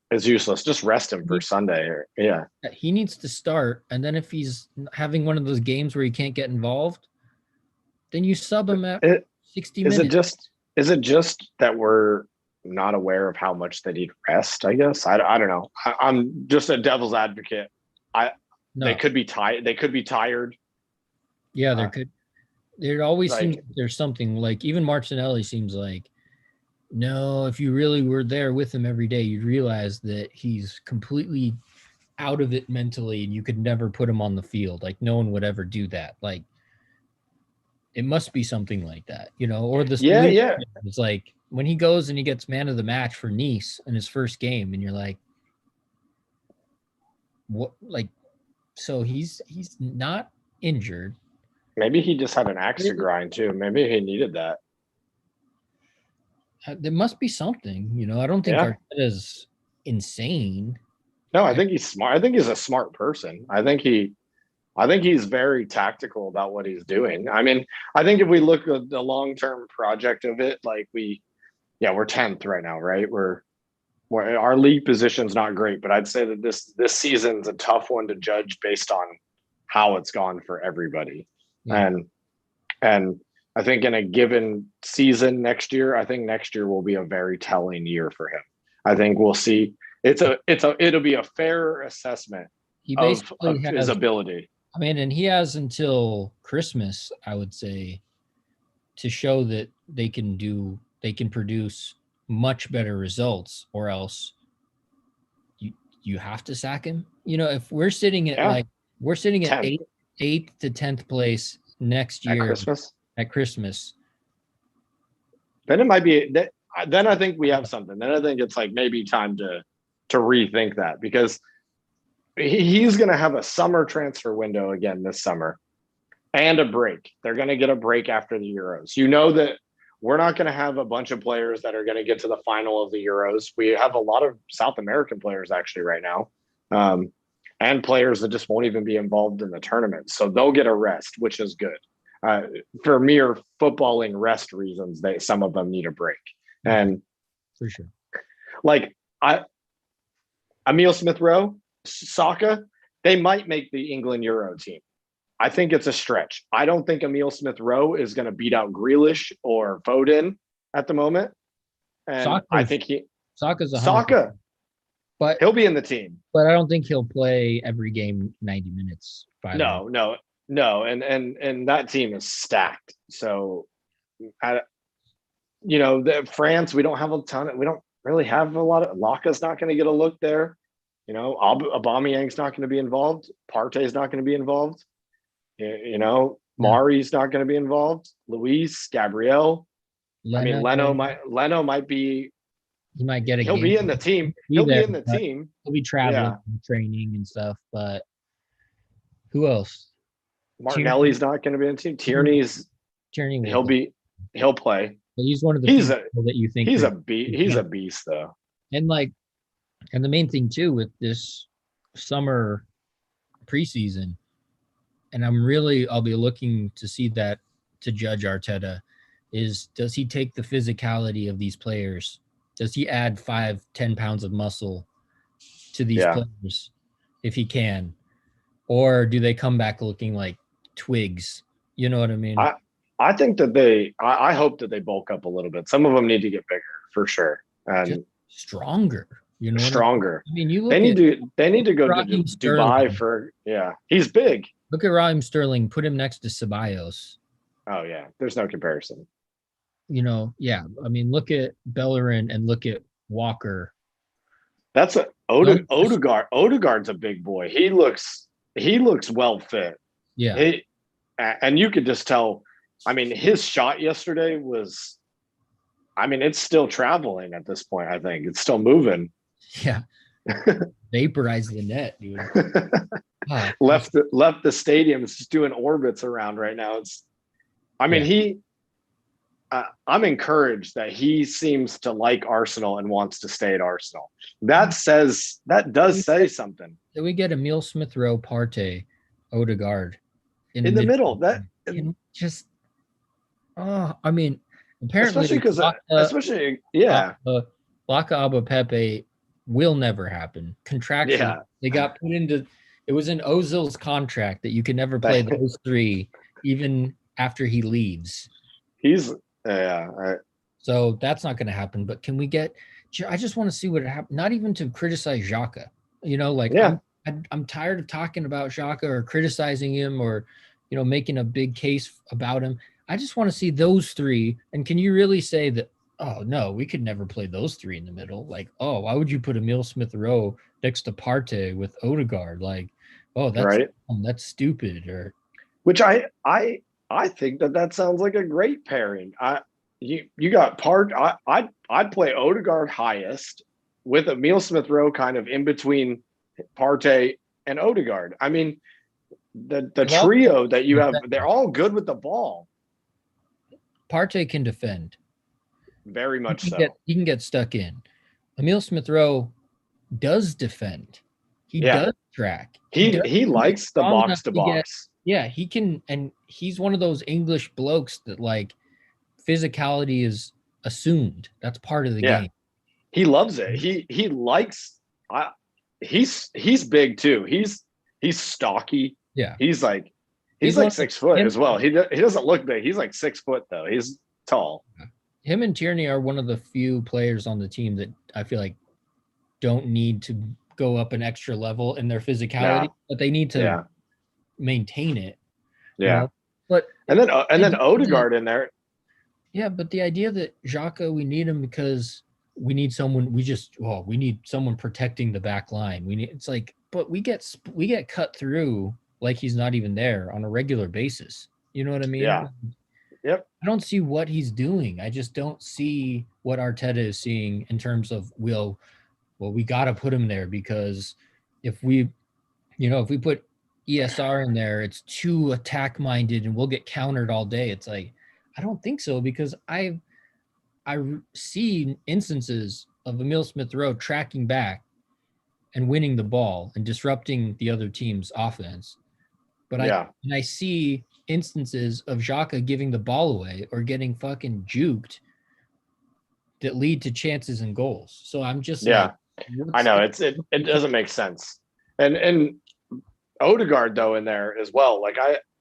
It's useless. Just rest him for Sunday. Yeah. He needs to start, and then if he's having one of those games where he can't get involved, then you sub him at 60 minutes. Is it just that we're not aware of how much they need rest, I guess? I don't know. I'm just a devil's advocate. They could be tired. They could be tired. Yeah, there could. There always seems there's something, like even Martinelli seems like, no, if you really were there with him every day, you'd realize that he's completely out of it mentally, and you could never put him on the field. Like, no one would ever do that. Like, it must be something like that, you know? Or this. Yeah. It's like when he goes and he gets man of the match for Nice in his first game, and you're like, what? Like, so he's not injured. Maybe he just had an axe to grind too. Maybe he needed that. There must be something, you know. I don't think Arteta's insane. No, I think he's smart. I think he's a smart person. I think he's very tactical about what he's doing. I mean, I think if we look at the long-term project of it, like we're 10th right now, right? We're our league position's not great, but I'd say that this season's a tough one to judge based on how it's gone for everybody. Yeah. And I think in a given season next year, I think next year will be a very telling year for him. I think we'll see it'll be a fair assessment of his ability. I mean, and he has until Christmas, I would say, to show that they can produce much better results, or else you have to sack him. You know, if we're sitting at at 8th to 10th place next year at Christmas, then it might be that. Then I think we have something. Then I think it's like maybe time to rethink that, because he's going to have a summer transfer window again this summer and a break. They're going to get a break after the Euros. You know that we're not going to have a bunch of players that are going to get to the final of the Euros. We have a lot of South American players actually right now, and players that just won't even be involved in the tournament. So they'll get a rest, which is good. For mere footballing rest reasons, some of them need a break. And for sure, like Emile Smith-Rowe, Saka, they might make the England Euro team. I think it's a stretch. I don't think Emile Smith-Rowe is going to beat out Grealish or Foden at the moment. And I think Saka's Saka, but he'll be in the team. But I don't think he'll play every game 90 minutes. No. And that team is stacked. So, France, we don't have a ton. We don't really have a lot of. Laka's not going to get a look there. You know, Aubameyang's not going to be involved. Partey's not going to be involved. You know, Mari's not going to be involved. Luis, Gabriel. Leno might be. He might get a game. He'll be in the team. He'll be in the team. He'll be traveling, training and stuff. But who else? Martinelli's not going to be in the team. Tierney. He'll play. But he's one of the people that you think he's a beast though. And the main thing too with this summer preseason, and I'll be looking to see that to judge Arteta, is does he take the physicality of these players? Does he add 5-10 pounds of muscle to these players if he can? Or do they come back looking like twigs? You know what I mean? I think that I hope that they bulk up a little bit. Some of them need to get bigger for sure. and just stronger. You know what stronger. I mean, you They look need at to go to Raheem Dubai Sterling. for he's big. Look at Raheem Sterling. Put him next to Ceballos. Oh yeah, there's no comparison. You know, yeah. I mean, look at Bellerin and look at Walker. That's a Odegaard. Odegaard's a big boy. He looks well fit. Yeah. And you could just tell. I mean, his shot yesterday was. I mean, it's still traveling at this point. I think it's still moving. Yeah. Vaporize the net, dude. Left the stadium. It's just doing orbits around right now. I mean, I'm encouraged that he seems to like Arsenal and wants to stay at Arsenal. That does say something. Did we get Emile Smith-Rowe, Partey, Odegaard in the middle? That just I mean, apparently especially because Laka Aba Pepe will never happen. Contractually, they got put into it was in Ozil's contract that you can never play those three even after he leaves. So that's not going to happen. But can we get? I just want to see what happens. Not even to criticize Xhaka. You know, like I'm tired of talking about Xhaka or criticizing him or, you know, making a big case about him. I just want to see those three. And can you really say that? Oh no, we could never play those three in the middle. Like, oh, why would you put Emile Smith-Rowe next to Partey with Odegaard? Like, oh, that's stupid. Or which I think that sounds like a great pairing. You got I'd play Odegaard highest with Emile Smith-Rowe kind of in between Partey and Odegaard. I mean, the trio that you have, they're all good with the ball. Partey can defend. Very much so. He can get stuck in. Emile Smith-Rowe does defend. He does track. He likes the box to box. Yeah, he can, and he's one of those English blokes that like physicality is assumed. That's part of the game. He loves it. He likes. He's big too. He's stocky. Yeah. He's like 6 foot as well. He doesn't look big. He's like 6 foot though. He's tall. Him and Tierney are one of the few players on the team that I feel like don't need to go up an extra level in their physicality, but they need to maintain it. Yeah. You know? But and then Odegaard in there. Yeah, but the idea that Xhaka, we need him because we need someone. We need someone protecting the back line. It's like, but we get cut through like he's not even there on a regular basis. You know what I mean? Yeah. Yep. I don't see what he's doing. I just don't see what Arteta is seeing in terms of well, we got to put him there because if we put ESR in there, it's too attack minded and we'll get countered all day. It's like, I don't think so because I see instances of Emile Smith-Rowe tracking back and winning the ball and disrupting the other team's offense. But I see instances of Xhaka giving the ball away or getting fucking juked that lead to chances and goals. So I'm just I know it doesn't make sense. And Odegaard though in there as well. Like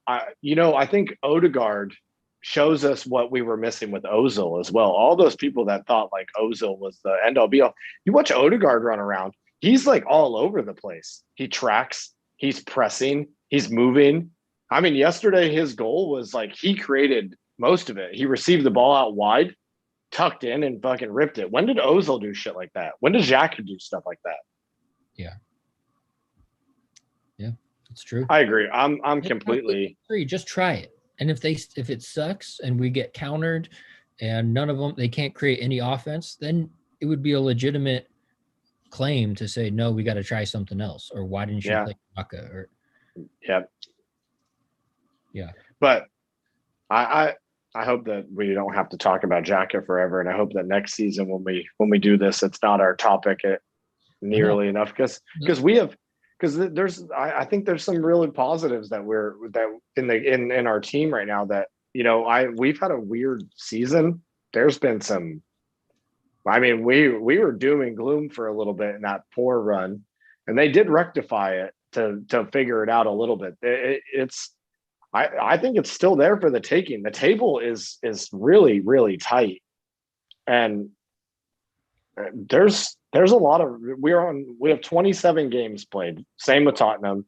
I think Odegaard shows us what we were missing with Ozil as well. All those people that thought like Ozil was the end all be all. You watch Odegaard run around, he's like all over the place. He tracks, he's pressing, he's moving. I mean, yesterday his goal was like he created most of it. He received the ball out wide, tucked in, and fucking ripped it. When did Ozil do shit like that? When did Xhaka do stuff like that? Yeah. Yeah, it's true. I agree. I'm completely agree. Just try it. And if it sucks and we get countered and none of them, they can't create any offense, then it would be a legitimate claim to say, no, we got to try something else. Or why didn't you play Xhaka? Or yeah. But I hope that we don't have to talk about Xhaka forever. And I hope that next season when we do this, it's not our topic nearly enough because I think there's some really positives that in our team right now that, you know, we've had a weird season. There's been some, I mean, we were doom and gloom for a little bit in that poor run, and they did rectify it to figure it out a little bit. I think it's still there for the taking. The table is really, really tight. And there's a lot of we have 27 games played. Same with Tottenham.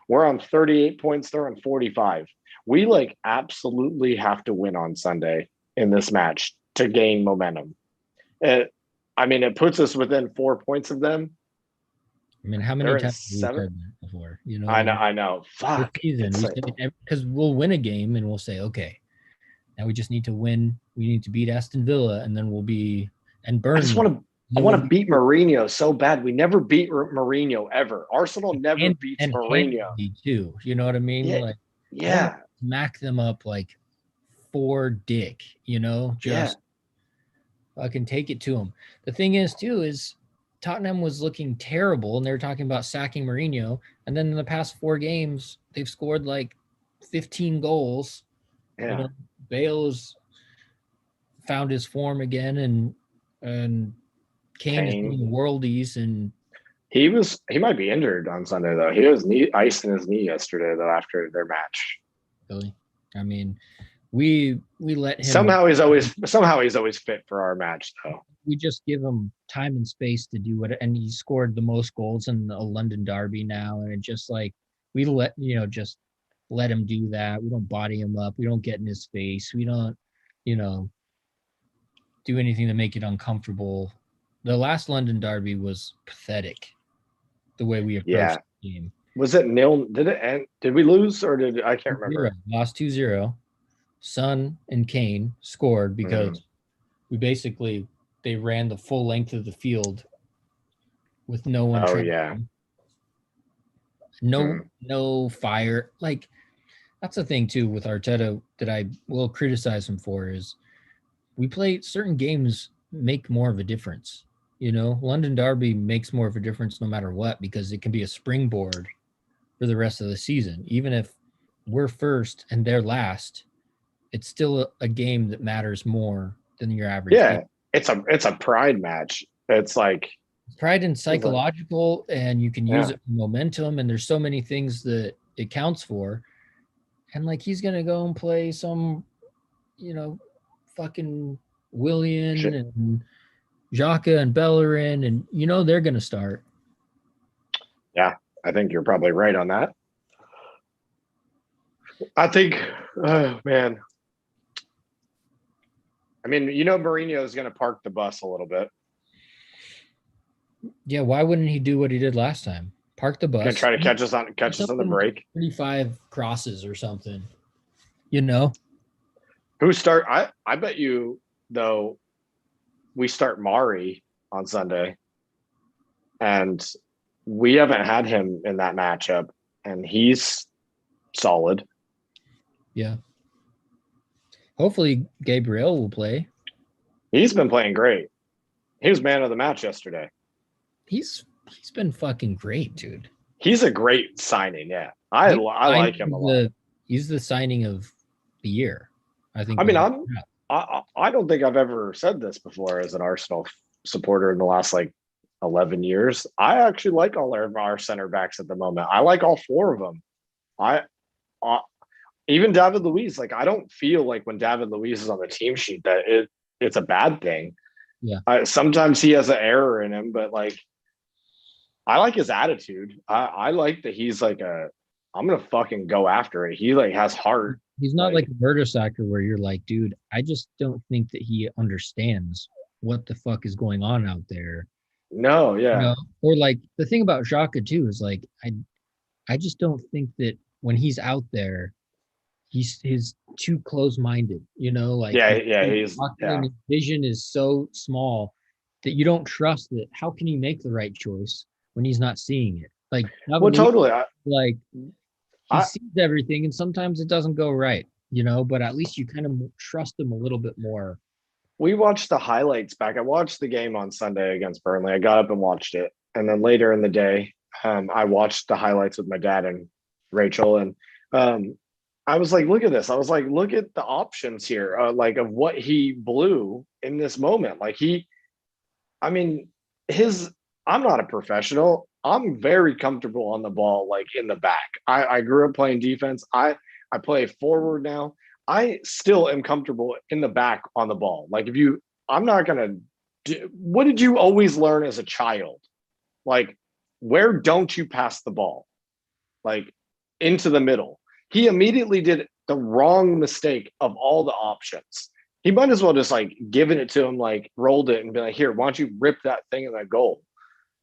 We're on 38 points. They're on 45. We like absolutely have to win on Sunday in this match to gain momentum. It puts us within 4 points of them. I mean, how many They're in times have we said 7. that before? You know, I know. this Fuck. season we Like, say because we'll win a game and we'll say, okay, now we just need to win. We need to beat Aston Villa, and then we'll be and Burnley. I want to beat Mourinho so bad. We never beat Mourinho ever. Arsenal never beats Mourinho too. You know what I mean? Yeah, like, yeah, smack them up like for dick. You know, just fucking take it to them. The thing is, too, is Tottenham was looking terrible, and they were talking about sacking Mourinho. And then in the past 4 games, they've scored like 15 goals. yeah. You know, Bale's found his form again, and Kane is doing worldies, and he might be injured on Sunday though. He was ice in his knee yesterday though after their match. Really, I mean, we let him. Somehow he's always fit for our match though. We just give him time and space to do it, and he scored the most goals in a London derby now, and it just like we just let him do that. We don't body him up. We don't get in his face. We don't, do anything to make it uncomfortable. The last London derby was pathetic. The way we approached the game. Was it nil? Did it end? Did we lose or did I can't remember? Lost 2-0. Son and Kane scored because they ran the full length of the field with no one. Oh yeah. No fire. Like, that's the thing too with Arteta that I will criticize him for is we play certain games make more of a difference. London derby makes more of a difference no matter what, because it can be a springboard for the rest of the season. Even if we're first and they're last, it's still a game that matters more than your average game. It's a pride match. It's like pride and psychological, and you can use it for momentum, and there's so many things that it counts for. And like, he's gonna go and play some fucking Willian and Xhaka and Bellerin, and they're gonna start. Yeah, I think you're probably right on that. I think, oh man. I mean, Mourinho is going to park the bus a little bit. Yeah, why wouldn't he do what he did last time? Park the bus. Gonna try to catch us on the break. 35 crosses or something. Who start? I bet you though. We start Mari on Sunday, and we haven't had him in that matchup, and he's solid. Yeah. Hopefully Gabriel will play. He's been playing great. He was man of the match yesterday. He's been fucking great, dude. He's a great signing. Yeah, I like him a lot. He's the signing of the year, I think. I mean, I don't think I've ever said this before as an Arsenal supporter in the last 11 years. I actually like all of our center backs at the moment. I like all 4 of them. Even David Luiz, I don't feel like when David Luiz is on the team sheet that it's a bad thing. Yeah. Sometimes he has an error in him, but I like his attitude. I like that he's I'm gonna fucking go after it. He has heart. He's not like a Mertesacker where you're like, dude, I just don't think that he understands what the fuck is going on out there. No, yeah. Or the thing about Xhaka too is I just don't think that when he's out there, he's too close-minded, his vision is so small that you don't trust that. How can he make the right choice when he's not seeing it? Totally. He sees everything, and sometimes it doesn't go right, but at least you kind of trust him a little bit more. We watched the highlights back. I watched the game on Sunday against Burnley. I got up and watched it. And then later in the day, I watched the highlights with my dad and Rachel. And I was like, look at this. I was like, look at the options here, of what he blew in this moment. I'm not a professional. I'm very comfortable on the ball, in the back. I grew up playing defense. I play forward now. I still am comfortable in the back on the ball. I'm not going to what did you always learn as a child? Like, where don't you pass the ball? Like, into the middle. He immediately did the wrong mistake of all the options. He might as well just like given it to him, like rolled it and be like, here, why don't you rip that thing in that goal?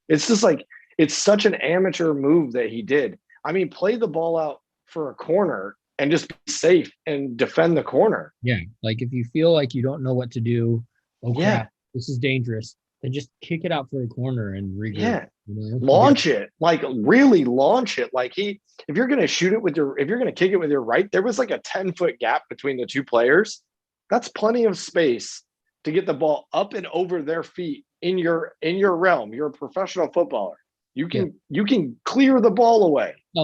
It's just like, it's such an amateur move that he did. I mean, play the ball out for a corner and just be safe and defend the corner. Yeah. Like if you feel like you don't know what to do, oh Yeah. crap, this is dangerous, then just kick it out for a corner and regroup. Yeah. You know? Launch it. Like really launch it. Like if you're gonna shoot it with if you're gonna kick it with your right, there was like a 10-foot gap between the two players. That's plenty of space to get the ball up and over their feet in your realm. You're a professional footballer. You can clear the ball away. A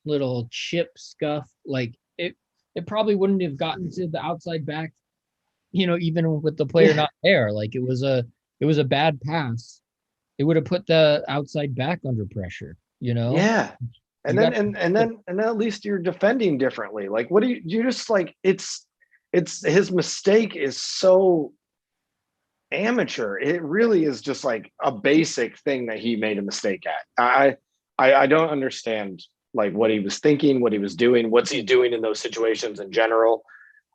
little chip scuff, like it probably wouldn't have gotten to the outside back, you know, even with the player not there. Like it was a bad pass. It would have put the outside back under pressure, you know? Yeah. And then at least you're defending differently. Like what do you just like it's his mistake is so amateur. It really is just like a basic thing that he made a mistake at. I don't understand like what he was thinking, what he was doing, what's he doing in those situations in general.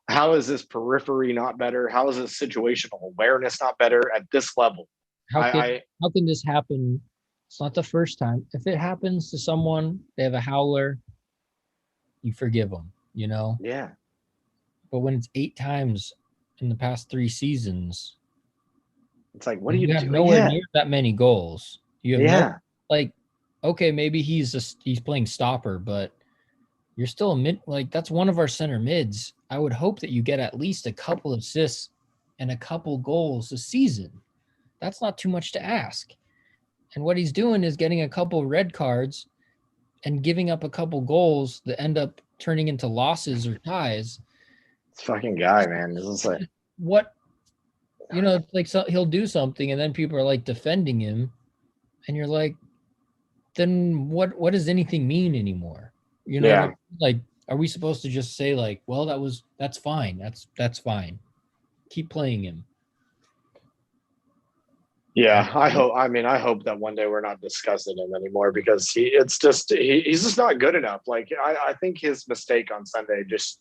How is this periphery not better? How is this situational awareness not better at this level? How can this happen? It's not the first time. If it happens to someone, they have a howler, you forgive them, you know? Yeah. But when it's 8 times in the past 3 seasons, it's like, what do you do? You have nowhere near that many goals. You have no, like, okay, maybe he's playing stopper, but you're still a mid. Like that's one of our center mids. I would hope that you get at least a couple of assists and a couple goals a season. That's not too much to ask. And what he's doing is getting a couple red cards and giving up a couple goals that end up turning into losses or ties. This fucking guy, man. This is like what, you know, like so he'll do something and then people are like defending him and you're like, then what does anything mean anymore? You know, like, are we supposed to just say like, well, that's fine. That's fine. Keep playing him. Yeah, I hope that one day we're not discussing him anymore because he's just not good enough. Like I think his mistake on Sunday just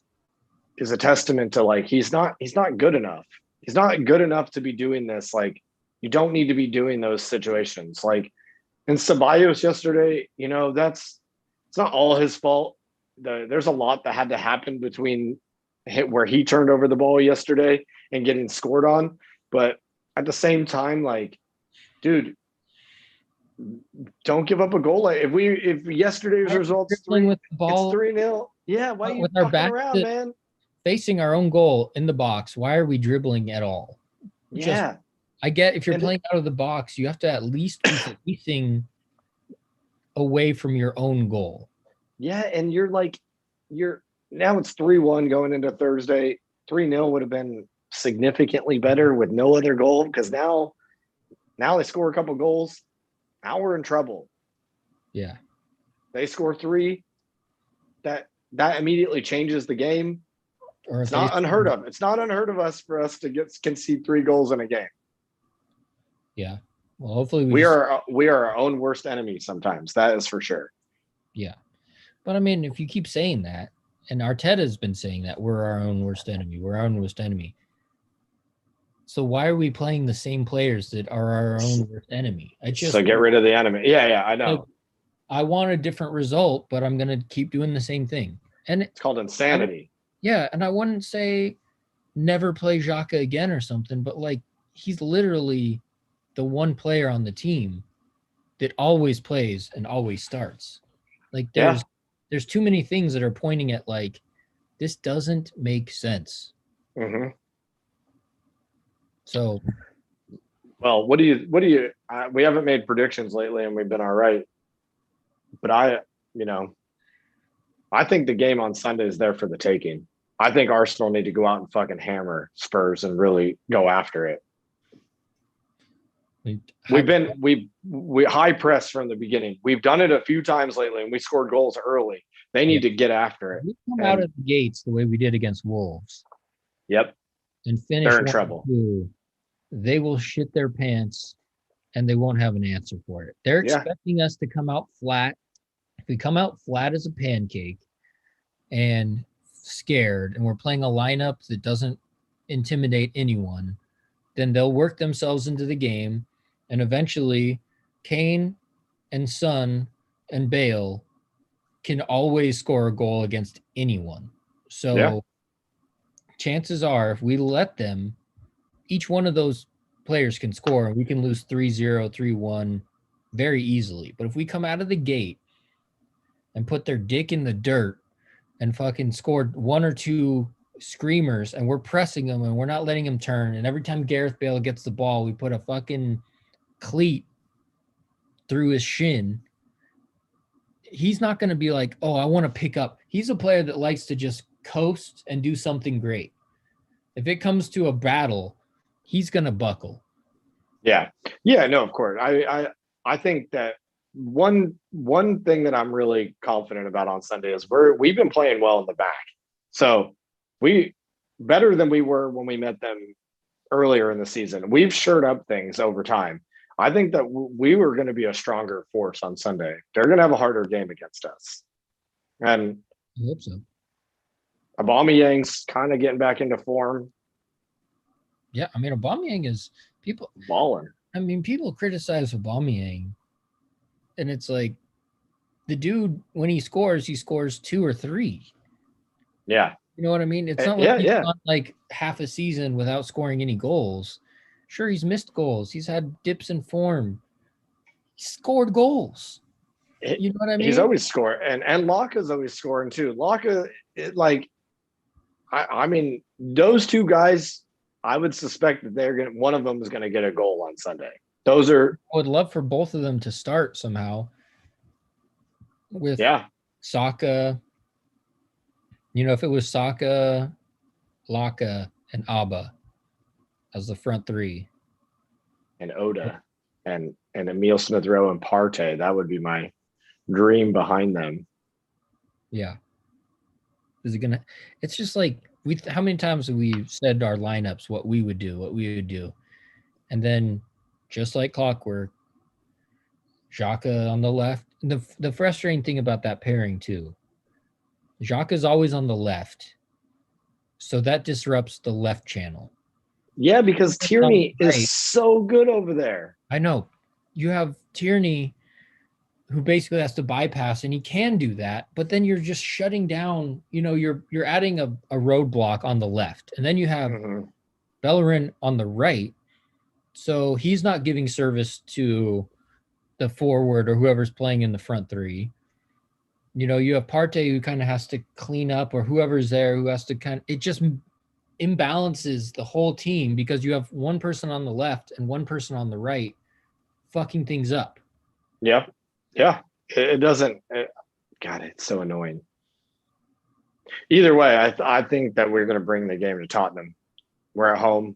is a testament to like he's not good enough. He's not good enough to be doing this. Like you don't need to be doing those situations. Like in Ceballos yesterday, you know, it's not all his fault. There's a lot that had to happen between where he turned over the ball yesterday and getting scored on. But at the same time, like, dude, don't give up a goal. Like if yesterday's results it's 3-0. Yeah, why are you fucking around, man? Facing our own goal in the box. Why are we dribbling at all? Yeah. I get if you're playing out of the box, you have to at least be facing away from your own goal. Yeah, and you're now it's 3-1 going into Thursday. 3-0 would have been significantly better with no other goal because now they score a couple goals. Now we're in trouble. Yeah. They score 3. That immediately changes the game. It's not unheard of. It's not unheard of for us to concede 3 goals in a game. Yeah. Well, hopefully we are our own worst enemy sometimes. That is for sure. Yeah. But I mean, if you keep saying that, and Arteta's been saying that we're our own worst enemy, we're our own worst enemy. So why are we playing the same players that are our own worst enemy? So get rid of the enemy. Yeah, I know. Like, I want a different result, but I'm going to keep doing the same thing. And it's called insanity. And I wouldn't say never play Xhaka again or something, but like he's literally the one player on the team that always plays and always starts. Like there's too many things that are pointing at like this doesn't make sense. Mm-hmm. So, well, what do you? We haven't made predictions lately, and we've been all right. But I think the game on Sunday is there for the taking. I think Arsenal need to go out and fucking hammer Spurs and really go after it. We high press from the beginning. We've done it a few times lately, and we scored goals early. They need to get after it. We come out of the gates the way we did against Wolves. Yep. And finish. They're in trouble. they will shit their pants and they won't have an answer for it. They're expecting us to come out flat. If we come out flat as a pancake and scared and we're playing a lineup that doesn't intimidate anyone, then they'll work themselves into the game, and eventually Kane and Son and Bale can always score a goal against anyone. So chances are, if we let them, each one of those players can score, and we can lose 3-0, 3-1 very easily. But if we come out of the gate and put their dick in the dirt and fucking scored one or two screamers, and we're pressing them and we're not letting them turn, and every time Gareth Bale gets the ball, we put a fucking cleat through his shin, he's not going to be like, oh, I want to pick up. He's a player that likes to just coast and do something great. If it comes to a battle, he's going to buckle. Yeah, no, of course. I think that one thing that I'm really confident about on Sunday is we've been playing well in the back. So we better than we were when we met them earlier in the season. We've shored up things over time. I think that we were going to be a stronger force on Sunday. They're going to have a harder game against us. And I hope so. Aubameyang's kind of getting back into form. Yeah, I mean, Aubameyang is people balling. I mean, people criticize Aubameyang, and it's like the dude, when he scores 2 or 3. Yeah. You know what I mean? It's not like he's gone like half a season without scoring any goals. Sure, he's missed goals. He's had dips in form. He scored goals. You know what I mean? He's always scored, and Laka's always scoring too. Laka, I mean, those two guys, I would suspect that one of them is going to get a goal on Sunday. I would love for both of them to start somehow with Saka. You know, if it was Saka, Laka, and Abba as the front three, and Oda, and Emile Smith-Rowe and Partey, that would be my dream behind them. Yeah. Is it gonna? It's just like how many times have we said our lineups, what we would do, and then just like clockwork, Xhaka on the left. The frustrating thing about that pairing too, Xhaka is always on the left, so that disrupts the left channel. Yeah, because Tierney is so good over there. I know. You have Tierney, who basically has to bypass, and he can do that, but then you're just shutting down, you know, you're adding a roadblock on the left, and then you have Bellerin on the right, so he's not giving service to the forward or whoever's playing in the front three. You know, you have Partey who kind of has to clean up, or whoever's there who has to it just imbalances the whole team because you have one person on the left and one person on the right fucking things up. Yeah. Yeah. It doesn't. God, it's so annoying. Either way, I think that we're going to bring the game to Tottenham. We're at home.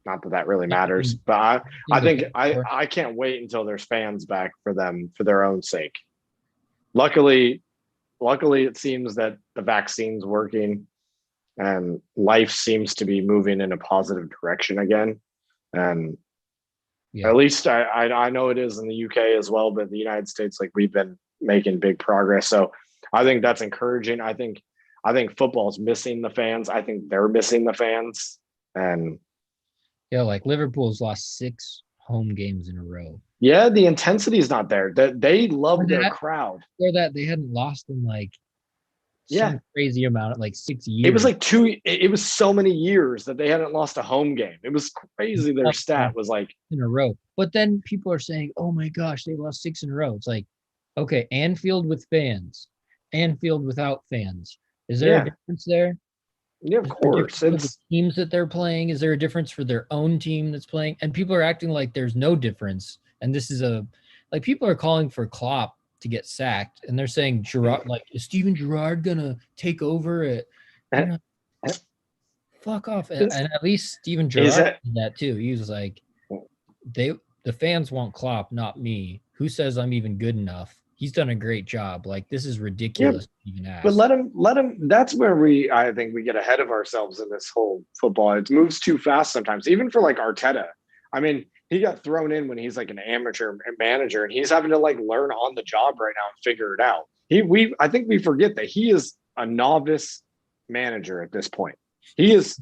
Not that really matters, but I think I can't wait until there's fans back for them for their own sake. Luckily, it seems that the vaccine's working and life seems to be moving in a positive direction again. And at least I know it is in the UK as well, but in the United States, like, we've been making big progress. So I think that's encouraging. I think football's missing the fans. I think they're missing the fans. And yeah, like Liverpool's lost 6 home games in a row. Yeah, the intensity is not there. They love their crowd. Or that they hadn't lost in like some crazy amount, like 6 years. It was like it was so many years that they hadn't lost a home game. It was crazy. Their stat was like in a row. But then people are saying, oh my gosh, they lost 6 in a row. It's like, okay, Anfield with fans, Anfield without fans. Is there a difference there? Yeah, of course. It's the teams that they're playing. Is there a difference for their own team that's playing? And people are acting like there's no difference. And this is like, people are calling for Klopp to get sacked, and they're saying Gerrard, like, is Steven Gerrard gonna take over it? Fuck off. And at least Steven Gerrard did that too. He was like, the fans want Klopp, not me. Who says I'm even good enough? he's done a great job. Like, this is Yeah, ridiculous to even but ask. let him. That's where I think we get ahead of ourselves in this whole football. It moves too fast sometimes, even for like Arteta. I mean, he got thrown in when he's like an amateur manager, and he's having to like learn on the job right now and figure it out. I think we forget that he is a novice manager at this point. He is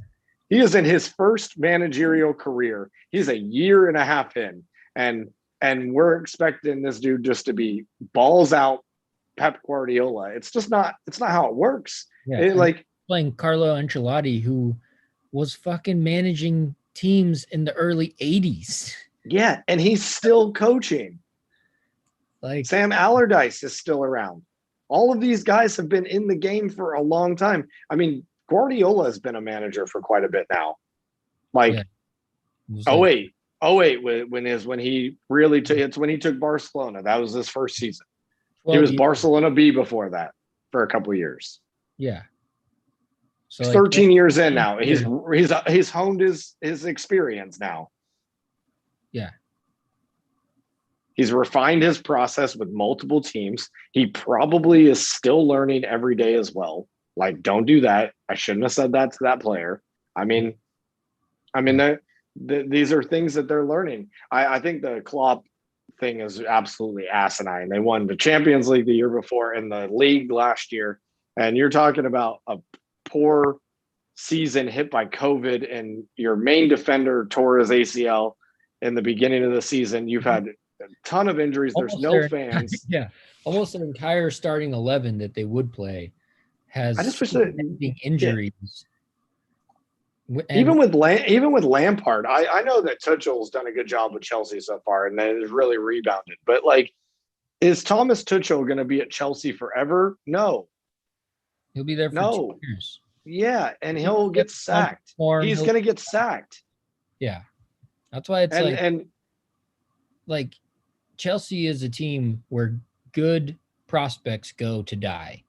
in his first managerial career. He's a year and a half in, and we're expecting this dude just to be balls out Pep Guardiola. It's just not. It's not how it works. Yeah, It like playing Carlo Ancelotti, who was fucking managing teams in the early '80s. yeah, and he's still coaching. Like, Sam Allardyce is still around. All of these guys have been in the game for a long time. I mean, Guardiola has been a manager for quite a bit now. Like, yeah, oh wait, when he really took it's when he took Barcelona. That was his first season. He was years. Barcelona B before that for a couple of years. Yeah. So He's like 13 years in now. He's honed his experience now. Yeah. He's refined his process with multiple teams. He probably is still learning every day as well. Like, don't do that. I shouldn't have said that to that player. I mean, these are things that they're learning. I think the Klopp thing is absolutely asinine. They won the Champions League the year before and the league last year. And you're talking about a poor season hit by COVID, and your main defender tore his ACL in the beginning of the season. You've had a ton of injuries. There's no fans. Yeah. Almost an entire starting 11 that they would play has I just wish that injuries. Yeah. Even with Lampard, I know that Tuchel's done a good job with Chelsea so far, and that has really rebounded. But like, is Thomas Tuchel going to be at Chelsea forever? No. He'll be there for 2 years. Yeah, and he'll get sacked. He's going to get sacked. Yeah. That's why it's like Chelsea is a team where good prospects go to die.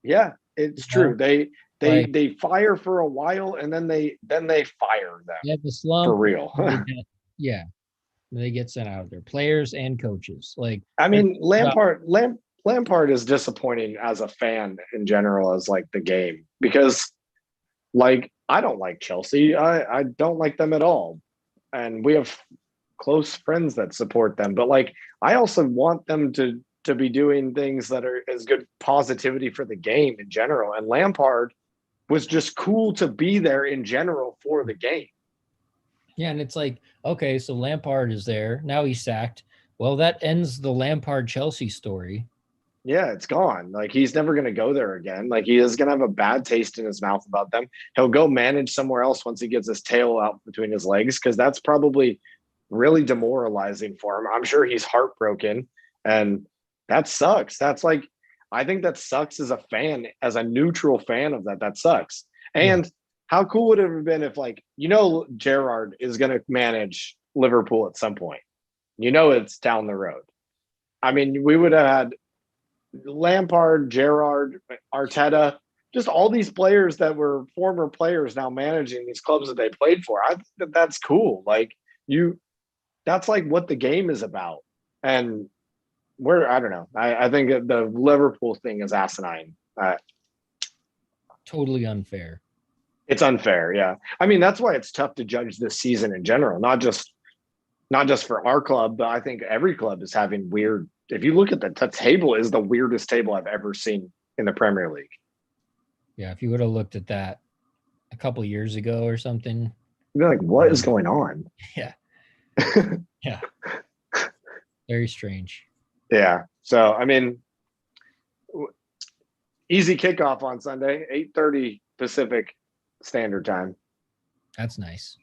Yeah, it's true. They fire for a while, and then they fire them. Yeah, the slump for real. Yeah, they get sent out of there, players and coaches. Like, I mean, Lampard is disappointing as a fan in general, as like the game, because like I don't like Chelsea. I don't like them at all, and we have close friends that support them. But like, I also want them to be doing things that are as good positivity for the game in general. And Lampard was just cool to be there in general for the game. Yeah, and it's like, okay, so Lampard is there. Now he's sacked. Well, that ends the Lampard Chelsea story. Yeah, it's gone. Like, he's never going to go there again. Like, he is going to have a bad taste in his mouth about them. He'll go manage somewhere else once he gets his tail out between his legs, because that's probably really demoralizing for him. I'm sure he's heartbroken, and that sucks. That's like, I think that sucks as a fan, as a neutral fan of that. That sucks. And how cool would it have been if, like, Gerrard is going to manage Liverpool at some point. It's down the road. I mean, we would have had Lampard, Gerrard, Arteta, just all these players that were former players now managing these clubs that they played for. I think that's cool. Like, that's like what the game is about. And I don't know. I think the Liverpool thing is asinine. Totally unfair. It's unfair. Yeah. I mean, that's why it's tough to judge this season in general, not just for our club, but I think every club is having weird. If you look at the table, is the weirdest table I've ever seen in the Premier League. Yeah. If you would have looked at that a couple of years ago or something, you'd be like, what is going on? Yeah. Yeah. Very strange. Yeah. So, I mean, easy kickoff on Sunday, 8:30 Pacific Standard Time. That's nice.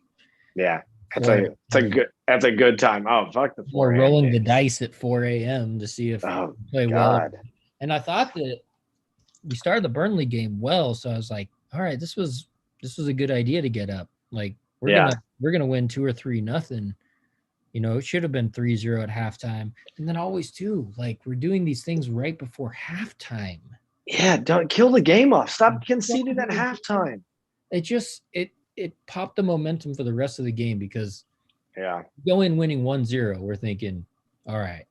Yeah. That's a good time. Oh, fuck the 4 a.m. We're rolling the dice at 4 a.m. to see if we play well. And I thought that we started the Burnley game well, so I was like, all right, this was a good idea to get up. Like, we're gonna win 2 or 3-0. It should have been 3-0 at halftime. And then always too, like, we're doing these things right before halftime. Yeah, don't kill the game off. Stop conceding at halftime. It popped the momentum for the rest of the game, because go in winning 1-0, we're thinking, all right,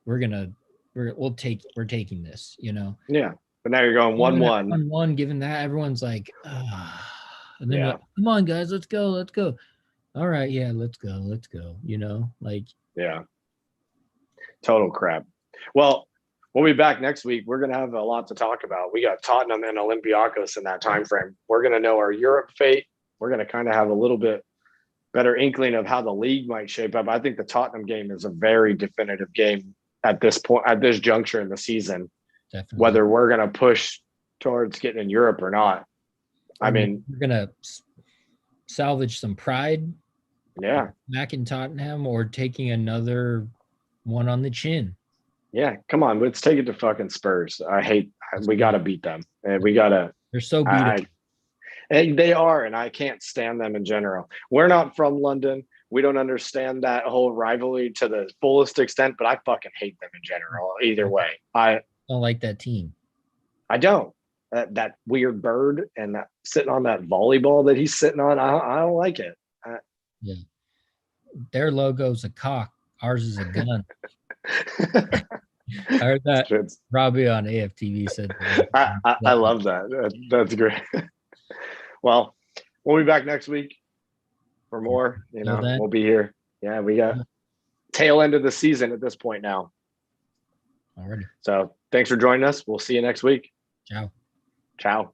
we're gonna we're taking this, you know. Yeah. But now you're going 1-1. 1-1, given that everyone's like, and then Yeah. come on, guys, let's go. All right, yeah, let's go. You know, like, yeah, total crap. Well, we'll be back next week. We're gonna have a lot to talk about. We got Tottenham and Olympiacos in that time frame. We're gonna know our Europe fate. We're gonna kind of have a little bit better inkling of how the league might shape up. I think the Tottenham game is a very definitive game at this point, at this juncture in the season, definitely. whether we're gonna push towards getting in Europe or not. I mean, we're gonna salvage some pride, back in Tottenham, or taking another one on the chin. Yeah, come on, let's take it to fucking Spurs. We got to beat them. We got to. They're so beatable. They are, and I can't stand them in general. We're not from London. We don't understand that whole rivalry to the fullest extent, but I fucking hate them in general. Either way, I don't like that team. I don't. That weird bird and that sitting on that volleyball that he's sitting on, I don't like it. Yeah, their logo's a cock. Ours is a gun. I heard that Robbie on AFTV said that. I love that. That's great. Well, we'll be back next week for more. You know, we'll be here. Yeah, we got tail end of the season at this point now. Already. So thanks for joining us. We'll see you next week. Ciao. Ciao.